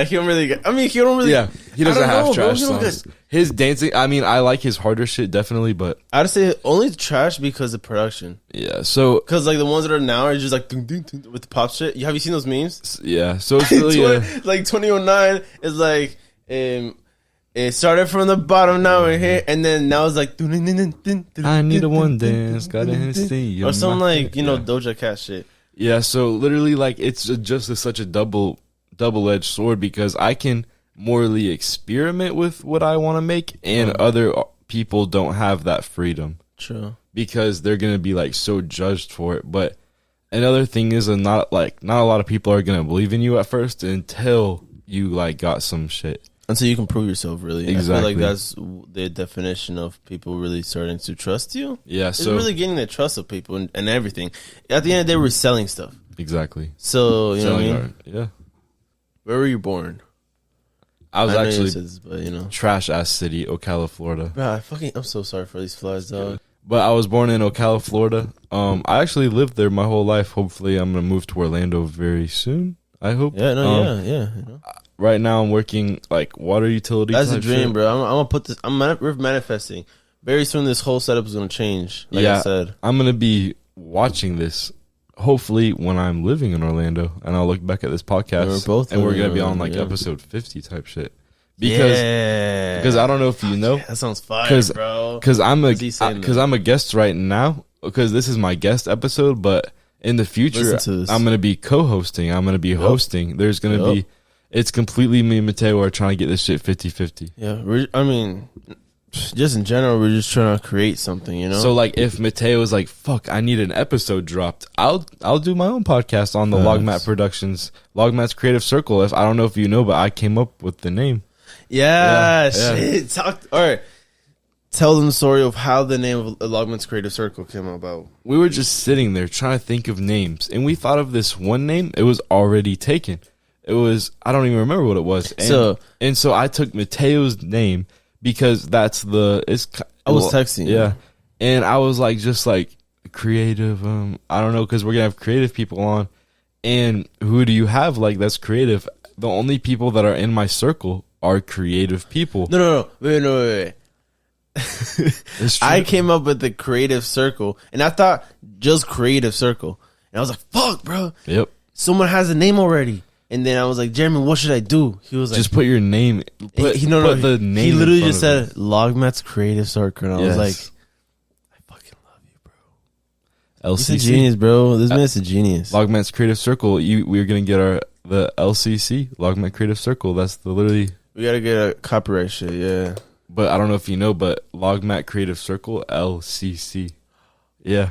he don't really. Yeah, he doesn't have trash songs. His dancing, I like his harder shit definitely, but I'd say only trash because of production. Yeah, so because like the ones that are now are just like dun, dun, dun, with the pop shit. Have you seen those memes? Yeah, so it's really like 2009 is like it started from the bottom, now we're here, and then now it's like dun, dun, dun, dun, dun, I need a one dance, got a see or some like Doja Cat shit. Yeah, so literally, like, it's just such a double-edged sword because I can morally experiment with what I want to make, and other people don't have that freedom. True. Because they're gonna be like so judged for it. But another thing is, not a lot of people are gonna believe in you at first until you like got some shit. Until you can prove yourself, really. Exactly. I feel like that's the definition of people really starting to trust you. Yeah, it's really getting the trust of people and everything. At the end of the day, we're selling stuff. Exactly. So, you know what I mean? Art. Yeah. Where were you born? I was actually this, but, trash-ass city, Ocala, Florida. Bro, I'm so sorry for these flies, dog. But I was born in Ocala, Florida. I actually lived there my whole life. Hopefully, I'm going to move to Orlando very soon. I hope. Yeah, yeah. Right now, I'm working like water utility. That's a dream, shit. bro. I'm gonna put this. We're manifesting. Very soon, this whole setup is gonna change. Like I said, I'm gonna be watching this. Hopefully, when I'm living in Orlando, and I'll look back at this podcast, we're gonna be on like episode 50 type shit. Because I don't know if you know, that sounds fire, bro. Because I'm a guest right now. Because this is my guest episode, but in the future, I'm gonna be co-hosting. I'm gonna be hosting. There's gonna be. It's completely me and Teyo are trying to get this shit 50-50. Yeah, just in general, we're just trying to create something, So, like, if Mateo is like, fuck, I need an episode dropped, I'll do my own podcast on the Logmatt Productions, Logmatt's Creative Circle. I don't know if you know, but I came up with the name. Yeah, shit. All right. Tell them the story of how the name of Logmatt's Creative Circle came about. We were just sitting there trying to think of names, and we thought of this one name. It was already taken. It was, I don't even remember what it was. And so I took Mateo's name because that's I was texting. Yeah. And I was like, just like creative. I don't know, because we're going to have creative people on. And who do you have like that's creative? The only people that are in my circle are creative people. No. Wait. I came up with the Creative Circle, and I thought just Creative Circle. And I was like, fuck, bro. Yep. Someone has a name already. And then I was like, Jeremy, what should I do? He was like, just put your name. Put the name. He literally just said Logmatt's Creative Circle. And I was like, I fucking love you, bro. LCC. He's a genius, bro. This man's a genius. Logmatt's Creative Circle. We're going to get the LCC, Logmatt Creative Circle. That's literally We gotta get a copyright shit. Yeah. But I don't know if you know, but Logmatt Creative Circle, LCC. Yeah.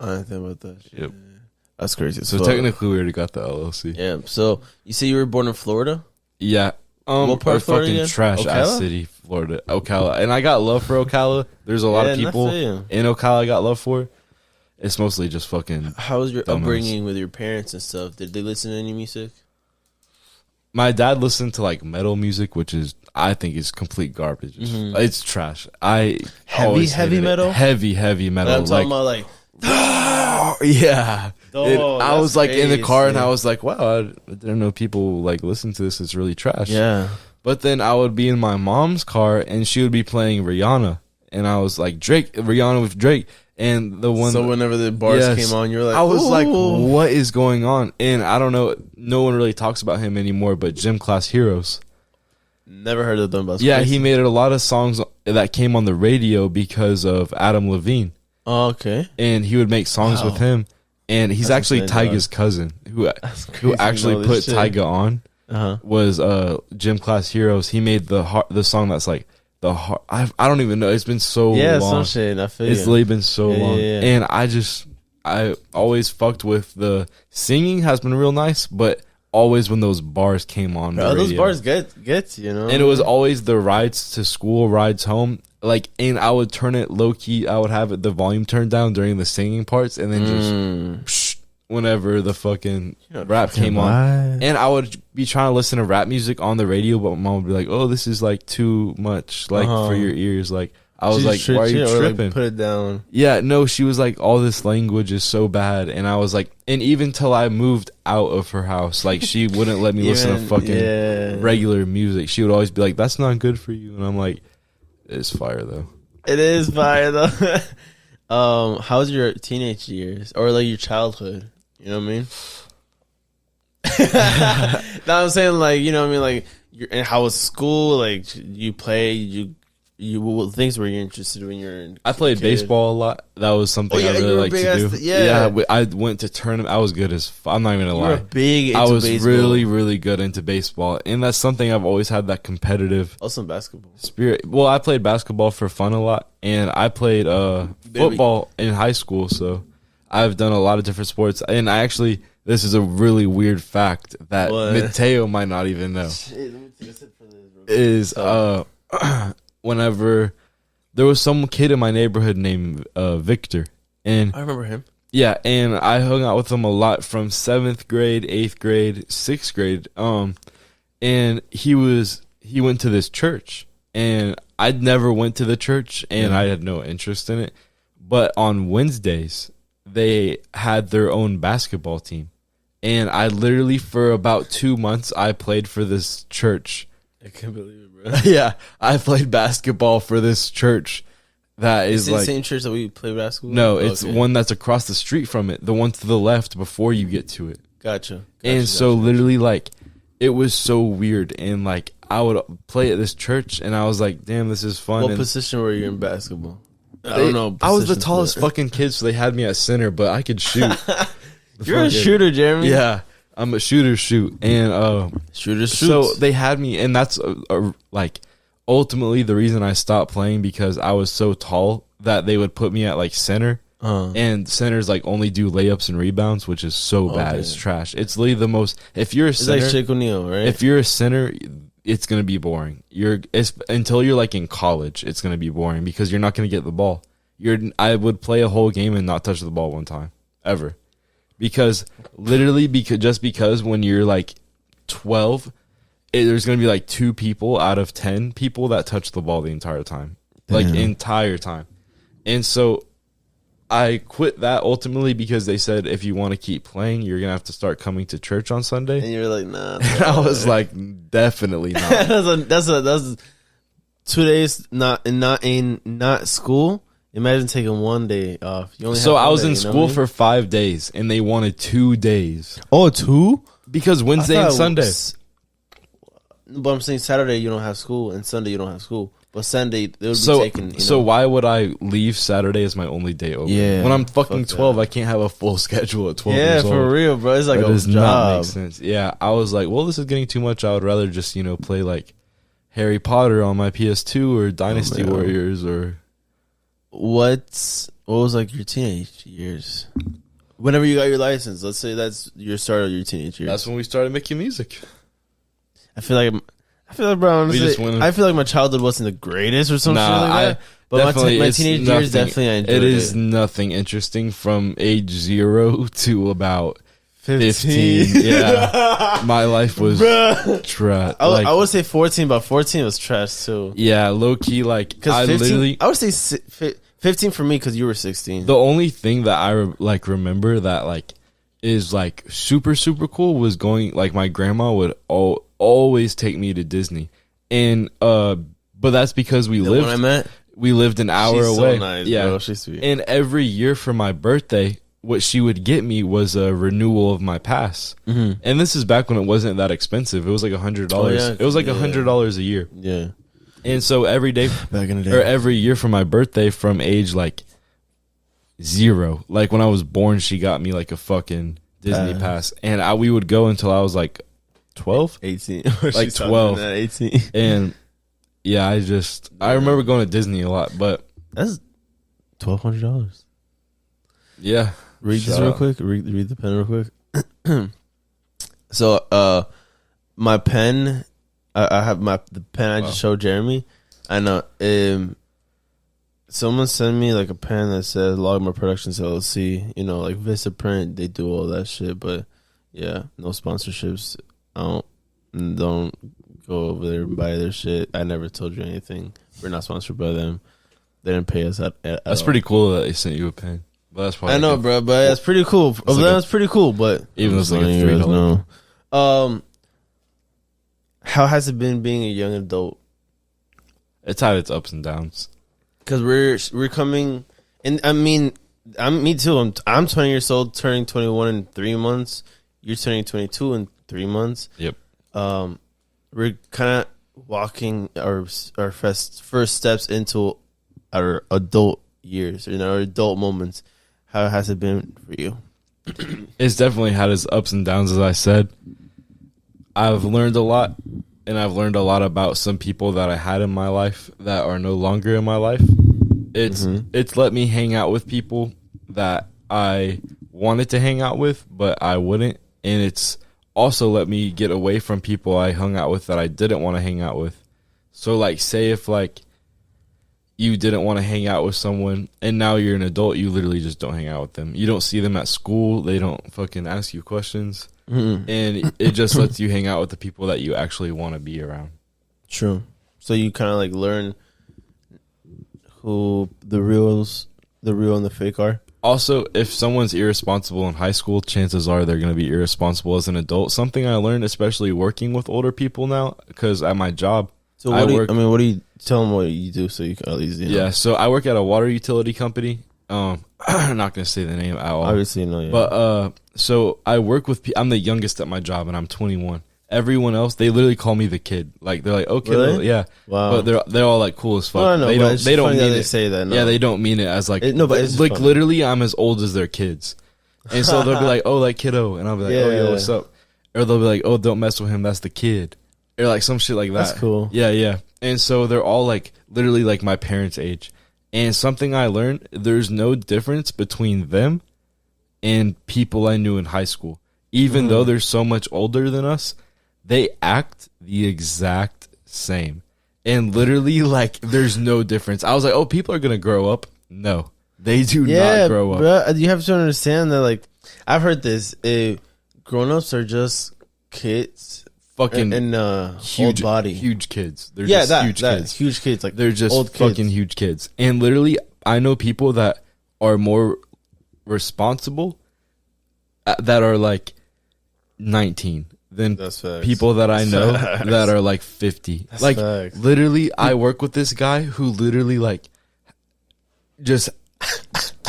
I didn't think about that shit. Yep. That's crazy. So technically, we already got the LLC. Yeah. So you say you were born in Florida? Yeah. What part or of Florida fucking again? trash ass Ocala? city, Florida, Ocala. And I got love for Ocala. There's a lot of Yeah, people I feel you. in Ocala I got love for. It's mostly just fucking. How was your Dumbass. upbringing with your parents and stuff? Did they listen to any music? My dad listened to like metal music, which is I think is complete garbage. It's trash. I always heavy hated it. metal? Heavy metal. I'm talking about like. Yeah. Oh, I was like in the car and crazy. I was like, wow, I didn't know people like listen to this. It's really trash. Yeah. But then I would be in my mom's car and she would be playing Rihanna. And I was like, Rihanna with Drake. And the one. So whenever the bars Yes. came on, you were like, I was like, "Ooh." what is going on? And I don't know. No one really talks about him anymore, but Gym Class Heroes. Never heard of them. But Yeah, he made a lot of songs that came on the radio because of Adam Levine. Oh, okay. And he would make songs Wow. with him. And he's That's actually insane, Tyga's cousin who crazy, actually you know put this shit. Tyga on Uh-huh. was Gym Class Heroes. He made the song that's like I don't even know. It's been so Yeah, long. some shit. I feel It's you. literally been so Yeah, long. yeah, yeah. And I always fucked with the singing has been real nice, but always when those bars came on. Bro, the those radio. bars get you know. And it was always the rides to school, rides home. Like, and I would turn it low key. I would have the volume turned down during the singing parts, and then just whenever the fucking rap came on. And I would be trying to listen to rap music on the radio, but my mom would be like, "Oh, this is like too much, like for your ears." Like I was like, "Why are you tripping?" Put it down. Yeah, no, she was like, all this language is so bad. And I was like, and even till I moved out of her house, like she wouldn't let me listen to fucking regular music. She would always be like, that's not good for you. And I'm like, it's fire though. It is fire though. How's your teenage years or like your childhood? You know what I mean? No, I'm saying like, you know what I mean? Like, and how was school? Like, you play, what things were you interested in when you were in I played baseball a lot. That was something I really liked to do. yeah. I went to tournament. I was good as I'm not even gonna You were lie. big into I was baseball. really, really good into baseball. And that's something I've always had, that competitive Also basketball. spirit. Well, I played basketball for fun a lot, and I played football in high school. So I've done a lot of different sports. And I actually, this is a really weird fact that Teyo might not even know. Is whenever there was some kid in my neighborhood named Victor, and I remember him. yeah, and I hung out with him a lot from 7th grade, 8th grade, 6th grade. And he went to this church, and I'd never went to the church, and I had no interest in it. But on Wednesdays, they had their own basketball team, and I literally for about 2 months I played for this church. I can't believe it, bro. Yeah, I played basketball for this church that is Is it like the same church that we play basketball? no, it's Okay. one that's across the street from it, the one to the left before you get to it. Gotcha. And so literally like it was so weird, and like I would play at this church and I was like, damn, this is fun. What And position were you in basketball? I don't know. I was the positions, tallest but- fucking kid, so they had me at center, but I could shoot. You're a shooter, Jeremy. Yeah, I'm a shoot. And Shooter shoots. so they had me, and that's like ultimately the reason I stopped playing, because I was so tall that they would put me at like center. And centers like only do layups and rebounds, which is so bad. Okay. It's trash. It's literally the most. If you're a It's center, like Shake O'Neal, right? if you're a center, it's gonna be boring. Until you're like in college, it's gonna be boring because you're not gonna get the ball. I would play a whole game and not touch the ball one time ever, because literally because when you're like 12, there's gonna be like 2 people out of 10 people that touch the ball the entire time, like entire time, and so. I quit that ultimately because they said if you want to keep playing, you're gonna have to start coming to church on Sunday. and you're like, nah. And I was like, definitely not. that's 2 days not school. Imagine taking 1 day off. You only So have I one was day, in you know school what I mean? for 5 days, and they wanted 2 days 2 because Wednesday and Sunday. But I'm saying Saturday you don't have school, and Sunday you don't have school. But Sunday they would So be taking. You so know, why would I leave Saturday as my only day open? Yeah, When I'm fucking fuck 12, that. I can't have a full schedule at 12 yeah, years old. for real, bro. It's like That a does not job. make sense. Yeah, I was like, well, this is getting too much. I would rather just, play like Harry Potter on my PS2 or Dynasty man. Warriors or What was like your teenage years? Whenever you got your license, let's say that's your start of your teenage years. that's when we started making music. I feel like, bro, honestly, just went- I feel like my childhood wasn't the greatest or something Nah, like that. But definitely my it's teenage years, nothing- definitely I enjoyed It is nothing interesting from age 0 to about 15. Yeah. My life was trash. I would say 14, but 14 was trash too. Yeah, low key, like, Because I 15, literally, I would say 15 for me because you were 16. the only thing that I remember that like is like super super cool was going, like, my grandma would always take me to Disney, and but that's because the one I met, we lived an hour she's away. so nice, yeah, bro. She's sweet. and every year for my birthday, what she would get me was a renewal of my pass, and this is back when it wasn't that expensive. It was like $100. Oh, yeah. It was like $100 a year, Yeah, and so every day back in the or day. every year for my birthday from age like 0, like when I was born, she got me like a fucking Disney pass, and we would go until I was like 12, 18. like 12. 18. and yeah, I remember going to Disney a lot, but That's $1,200. yeah, Read this Shut real up. quick. Read the pen real quick. So, my pen, I have the pen I just showed Jeremy. I know. Someone sent me like a pen that says Logmatt Productions LLC. Like Vista Print, they do all that shit. But yeah, no sponsorships. I don't go over there and buy their shit. I never told you anything. We're not sponsored by them. They didn't pay us at that's all. pretty cool that they sent you a pen. But that's probably I know, bro, but that's pretty cool. Of like them, it's pretty cool. But Even though it's like a letting you guys $3. know. How has it been being a young adult? It's had its ups and downs. Because we're coming, and I mean, me too. I'm 20 years old, turning 21 in 3 months. You're turning 22 in 3 months. Yep. We're kind of walking our first steps into our adult years, our adult moments. How has it been for you? It's definitely had its ups and downs, as I said. I've learned a lot, and I've learned a lot about some people that I had in my life that are no longer in my life. It's let me hang out with people that I wanted to hang out with, but I wouldn't. And it's also let me get away from people I hung out with that I didn't want to hang out with. So, like, say if, like, you didn't want to hang out with someone and now you're an adult, you literally just don't hang out with them. You don't see them at school. They don't fucking ask you questions. And it just lets you hang out with the people that you actually want to be around. True. So you kind of like learn who the real and the fake are. Also, if someone's irresponsible in high school, chances are they're going to be irresponsible as an adult. Something I learned, especially working with older people now, because at my job, So what do you tell them what you do so you can at least yeah. So I work at a water utility company. I'm not going to say the name at all. Obviously, no. Yeah. But so I work with. I'm the youngest at my job, and I'm 21. Everyone else, they literally call me the kid. Like they're like, okay, Really? yeah. Wow. But they're all like cool as fuck. Well, I know, they but don't. it's They don't funny mean that it. they say that. No. Yeah, they don't mean it as like. No, but it's like funny. literally, I'm as old as their kids, and so they'll be like, oh, like kiddo, and I'll be like, oh, yo, what's up? Or they'll be like, oh, don't mess with him. That's the kid, or like some shit like that. That's cool. Yeah, yeah. And so they're all like literally like my parents' age. And something I learned, there's no difference between them and people I knew in high school. Even though they're so much older than us, they act the exact same. And literally, like, there's no difference. I was like, oh, people are going to grow up. No, they do not grow up. Bro, you have to understand that, like, I've heard this. Grown-ups are just kids Fucking and huge old body. huge kids. They're Yeah, just huge kids. huge kids. Like, They're just old fucking kids. huge kids. And literally, I know people that are more responsible that are like 19 than That's facts. people that I know Facts. that are like 50. That's like facts. literally, I work with this guy who literally like just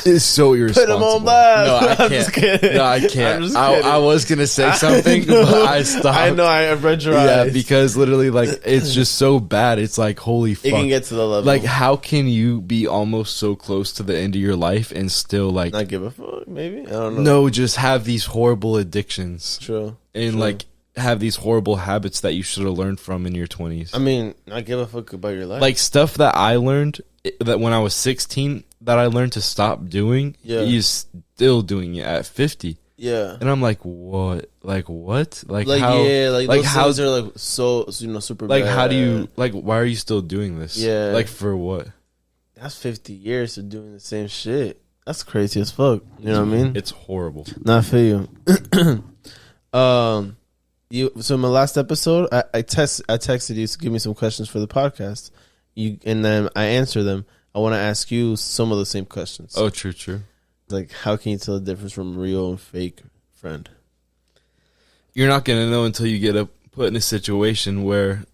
It's so irresponsible. Put him on blast. No, I I'm just can't. kidding. No, I I'm can't. just I kidding. was gonna say something, know. but I stopped. I know. I read your Yeah, eyes. because literally, like, it's just so bad. It's like, holy fuck. It can get to the level. Like, how can you be almost so close to the end of your life and still, like, not give a fuck, maybe? I don't know. no, just have these horrible addictions True. and, True. like, have these horrible habits that you should have learned from in your 20s. I mean, not give a fuck about your life. Like, stuff that I learned that when I was 16 that I learned to stop doing, Yeah. he's still doing it at 50. yeah. And I'm like, what? Like, what? Like Like, how? yeah, like like those how? things are like so, super Like, bad. how do you? Like, why are you still doing this? Yeah. Like, for what? That's 50 years of doing the same shit. That's crazy as fuck. You know what I mean? It's horrible. Not for you. So in my last episode, I texted you to give me some questions for the podcast. And then I answer them. I want to ask you some of the same questions. Oh, true. Like, how can you tell the difference from real and fake friend? You're not gonna know until you get put in a situation where.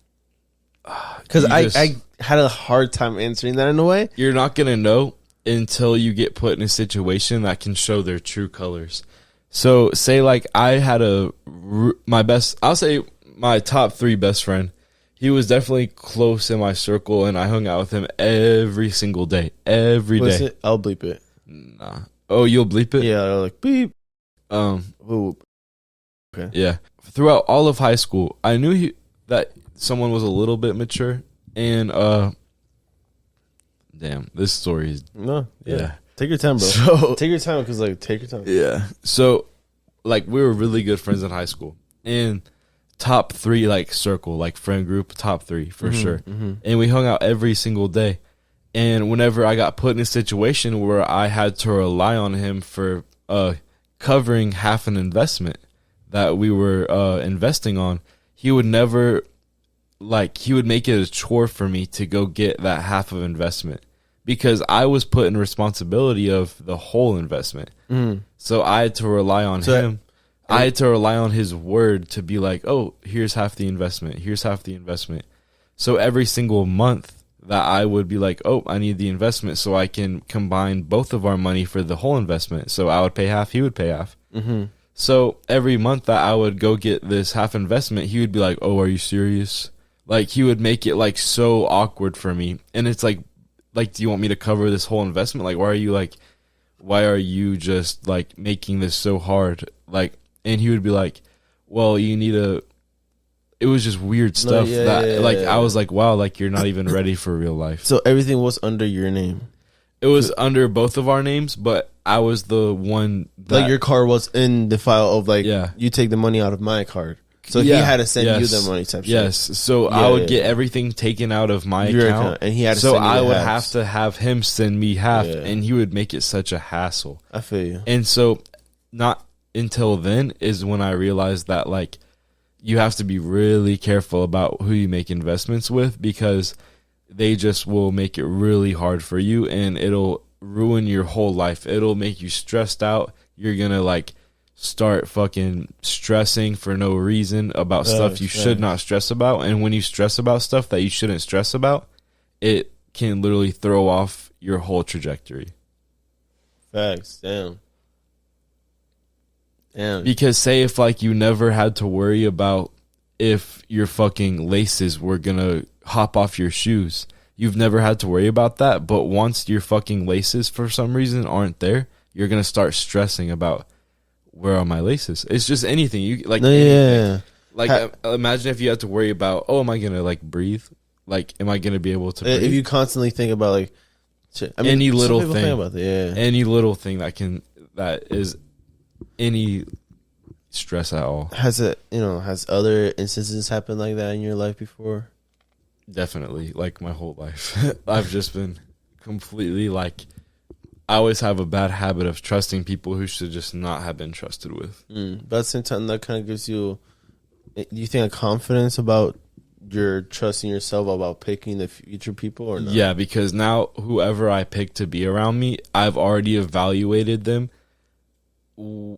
Because You I just- had a hard time answering that in a way. You're not gonna know until you get put in a situation that can show their true colors. So, say like I had I'll say my top 3 best friend. He was definitely close in my circle, and I hung out with him every single day, every What's day. it? I'll bleep it. Nah. Oh, you'll bleep it? Yeah, I'll like beep. Um. Okay. Yeah. Throughout all of high school, I knew that someone was a little bit mature, and damn, this story is No. yeah. Take your time, bro. So Take your time, because like, take your time. yeah. So, like, we were really good friends in high school, and top 3 like circle, like friend group, top 3 for sure. Mm-hmm. And we hung out every single day. And whenever I got put in a situation where I had to rely on him for covering half an investment that we were investing on, he would never, like, he would make it a chore for me to go get that half of investment, because I was put in responsibility of the whole investment. So I had to rely on him. I had to rely on his word to be like, oh, here's half the investment. Here's half the investment. So every single month that I would be like, oh, I need the investment so I can combine both of our money for the whole investment. So I would pay half, he would pay half. Mm-hmm. So every month that I would go get this half investment, he would be like, oh, are you serious? Like, he would make it like so awkward for me. And it's like, do you want me to cover this whole investment? Like, why are you just like making this so hard? Like, and he would be like, well, you need a, it was just weird stuff I was like, wow, like, you're not even ready for real life. So everything was under your name. It was under both of our names, but I was the one that, Like, your card was in the file of like, Yeah. you take the money out of my card. So he Yeah, had to send you yes, the money type shit. yes. So Yeah, I would yeah, get yeah. everything taken out of my Your account, account, and he had to so send you I the would halves. have to have him send me half, Yeah. and he would make it such a hassle. I feel you. And so, not until then is when I realized that, like, you have to be really careful about who you make investments with, because they just will make it really hard for you, and it'll ruin your whole life. It'll make you stressed out. You're gonna like start fucking stressing for no reason about stuff you should not stress about. And when you stress about stuff that you shouldn't stress about, it can literally throw off your whole trajectory. Facts. Damn. Because say if like you never had to worry about if your fucking laces were gonna hop off your shoes, you've never had to worry about that. But once your fucking laces for some reason aren't there, you're gonna start stressing about, where are my laces? It's just anything you like. No, anything. yeah. Like imagine if you had to worry about, oh, am I gonna like breathe? Like, am I gonna be able to breathe? If you constantly think about like, shit, I mean, Any some little people thing. think about that, yeah. Any little thing that is any stress at all. Has other instances happened like that in your life before? Definitely, like my whole life. I've just been completely like, I always have a bad habit of trusting people who should just not have been trusted with. But at the same time, that kind of gives you, do you think, a confidence about your trusting yourself about picking the future people or not? Yeah, because now whoever I pick to be around me, I've already evaluated them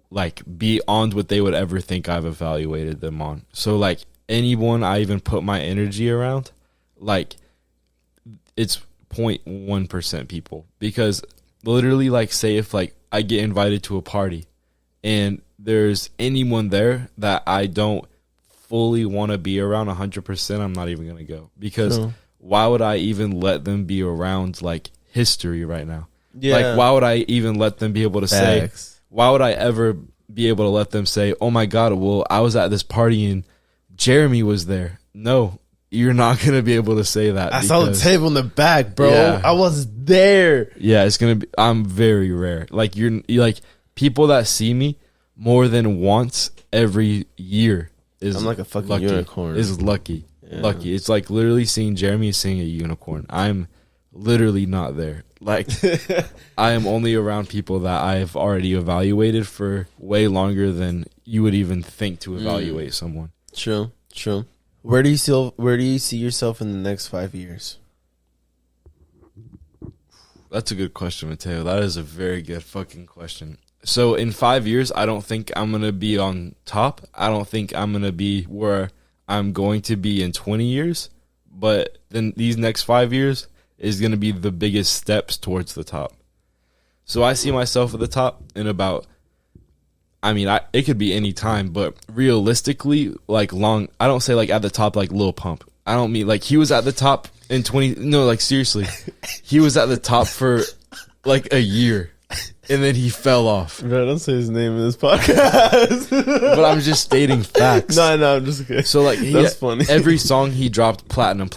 like beyond what they would ever think I've evaluated them on. So like anyone I even put my energy around, like it's 0.1% people, because literally like say if like I get invited to a party and there's anyone there that I don't fully want to be around 100%, I'm not even gonna go, because why would I even let them be around like history right now? Yeah. Like, why would I even let them be able to say? Why would I ever be able to let them say, "Oh my God, well, I was at this party and Jeremy was there"? No, you're not gonna be able to say that. I saw the table in the back, bro. Yeah. I was there. Yeah, it's gonna be. I'm very rare. Like you're like people that see me more than once every year is. I'm like a fucking lucky, unicorn. Is lucky. Yeah. Lucky. It's like literally seeing Jeremy seeing a unicorn. I'm literally not there. Like I am only around people that I've already evaluated for way longer than you would even think to evaluate someone. True. Where do you see yourself in the next 5 years? That's a good question, Mateo. That is a very good fucking question. So in 5 years, I don't think I'm going to be on top. I don't think I'm going to be where I'm going to be in 20 years. But then these next 5 years is going to be the biggest steps towards the top. So I see myself at the top in about, it could be any time, but realistically, like I don't say like at the top like Lil Pump. I don't mean like he was at the top in seriously. He was at the top for like a year and then he fell off. Bro, don't say his name in this podcast. But I'm just stating facts. No, I'm just kidding. So like that's funny. Every song he dropped platinum.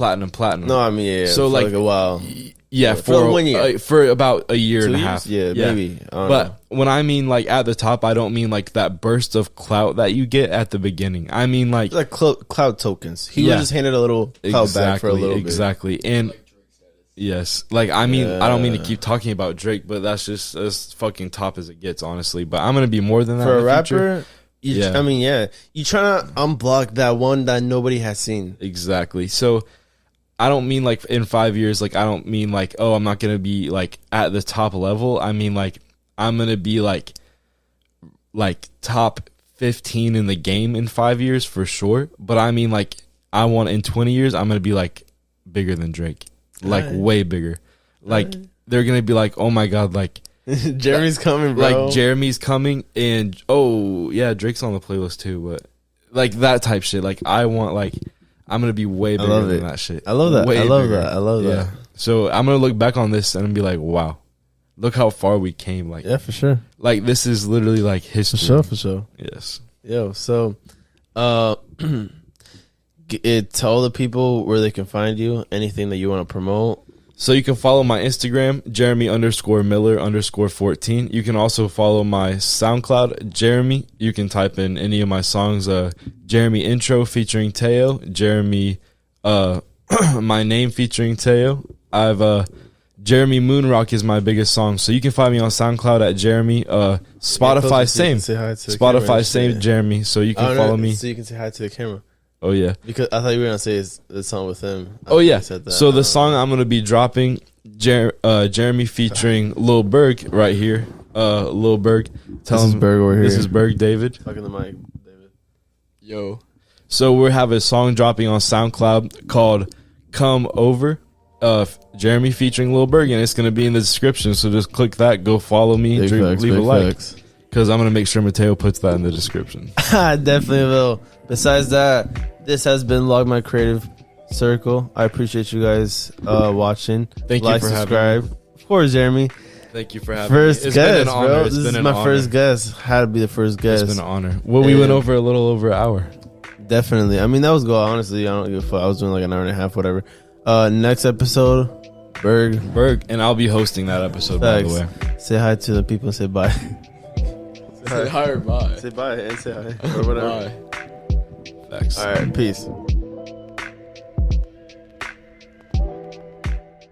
No, I mean, yeah. So like a while. Yeah, for 1 year. For about a year 2 and a years? half. Yeah, maybe. I don't but know. when I mean like at the top, I don't mean like that burst of clout that you get at the beginning. I mean like cloud tokens. He was just handed a little clout back for a little bit. Exactly. And yes, like I don't mean to keep talking about Drake, but that's just as fucking top as it gets, honestly. But I'm gonna be more than that for in a the rapper. future. I mean, yeah, you trying to unblock that one that nobody has seen. Exactly. So I don't mean like in 5 years, like I don't mean like, oh, I'm not gonna be like at the top level. I mean like I'm gonna be like top 15 in the game in 5 years for sure. But I mean like I want in 20 years I'm gonna be like bigger than Drake, like way bigger. Like they're gonna be like, oh my God, like Jeremy's coming, bro. Like Jeremy's coming, and oh yeah, Drake's on the playlist too. But like that type shit, like I want like. I'm gonna be way bigger than that shit. I love that. Way I love bigger. that. I love that. So I'm gonna look back on this and be like, wow, look how far we came. Like, yeah, for sure. Like this is literally like history. For sure. Yes. Yo, so, tell the people where they can find you. Anything that you want to promote. So you can follow my Instagram, Jeremy_Miller_14. You can also follow my SoundCloud, Jeremy. You can type in any of my songs, Jeremy intro featuring Teyo, Jeremy, my name featuring Teyo. I've Jeremy Moonrock is my biggest song. So you can find me on SoundCloud at Jeremy. Spotify same. Spotify same Jeremy. So you can follow me. So you can say hi to the camera. Oh yeah, because I thought you were gonna say the song with him. Oh yeah, so the song I'm gonna be dropping, Jeremy featuring Lil Berg right here. Lil Berg, this is Berg over here. This is Berg David. Fucking the mic, David. Yo, so we have a song dropping on SoundCloud called "Come Over." Jeremy featuring Lil Berg, and it's gonna be in the description. So just click that, go follow me, leave a like, because I'm gonna make sure Mateo puts that in the description. I definitely will. Besides that, this has been Logmatt Creative Circle. I appreciate you guys watching. Thank you for subscribe. Having me. Of course, Jeremy. Thank you for having me. First guest, bro. This is my first guest. Had to be the first guest. It's been an honor. Well, we went over a little over an hour. Definitely. I mean, that was good. Honestly, I don't give a fuck. I was doing like an hour and a half, whatever. Next episode, Berg, and I'll be hosting that episode. Thanks. By the way, say hi to the people and say bye. Say hi or bye. Say bye and say hi or whatever. Bye. Thanks. All right, peace.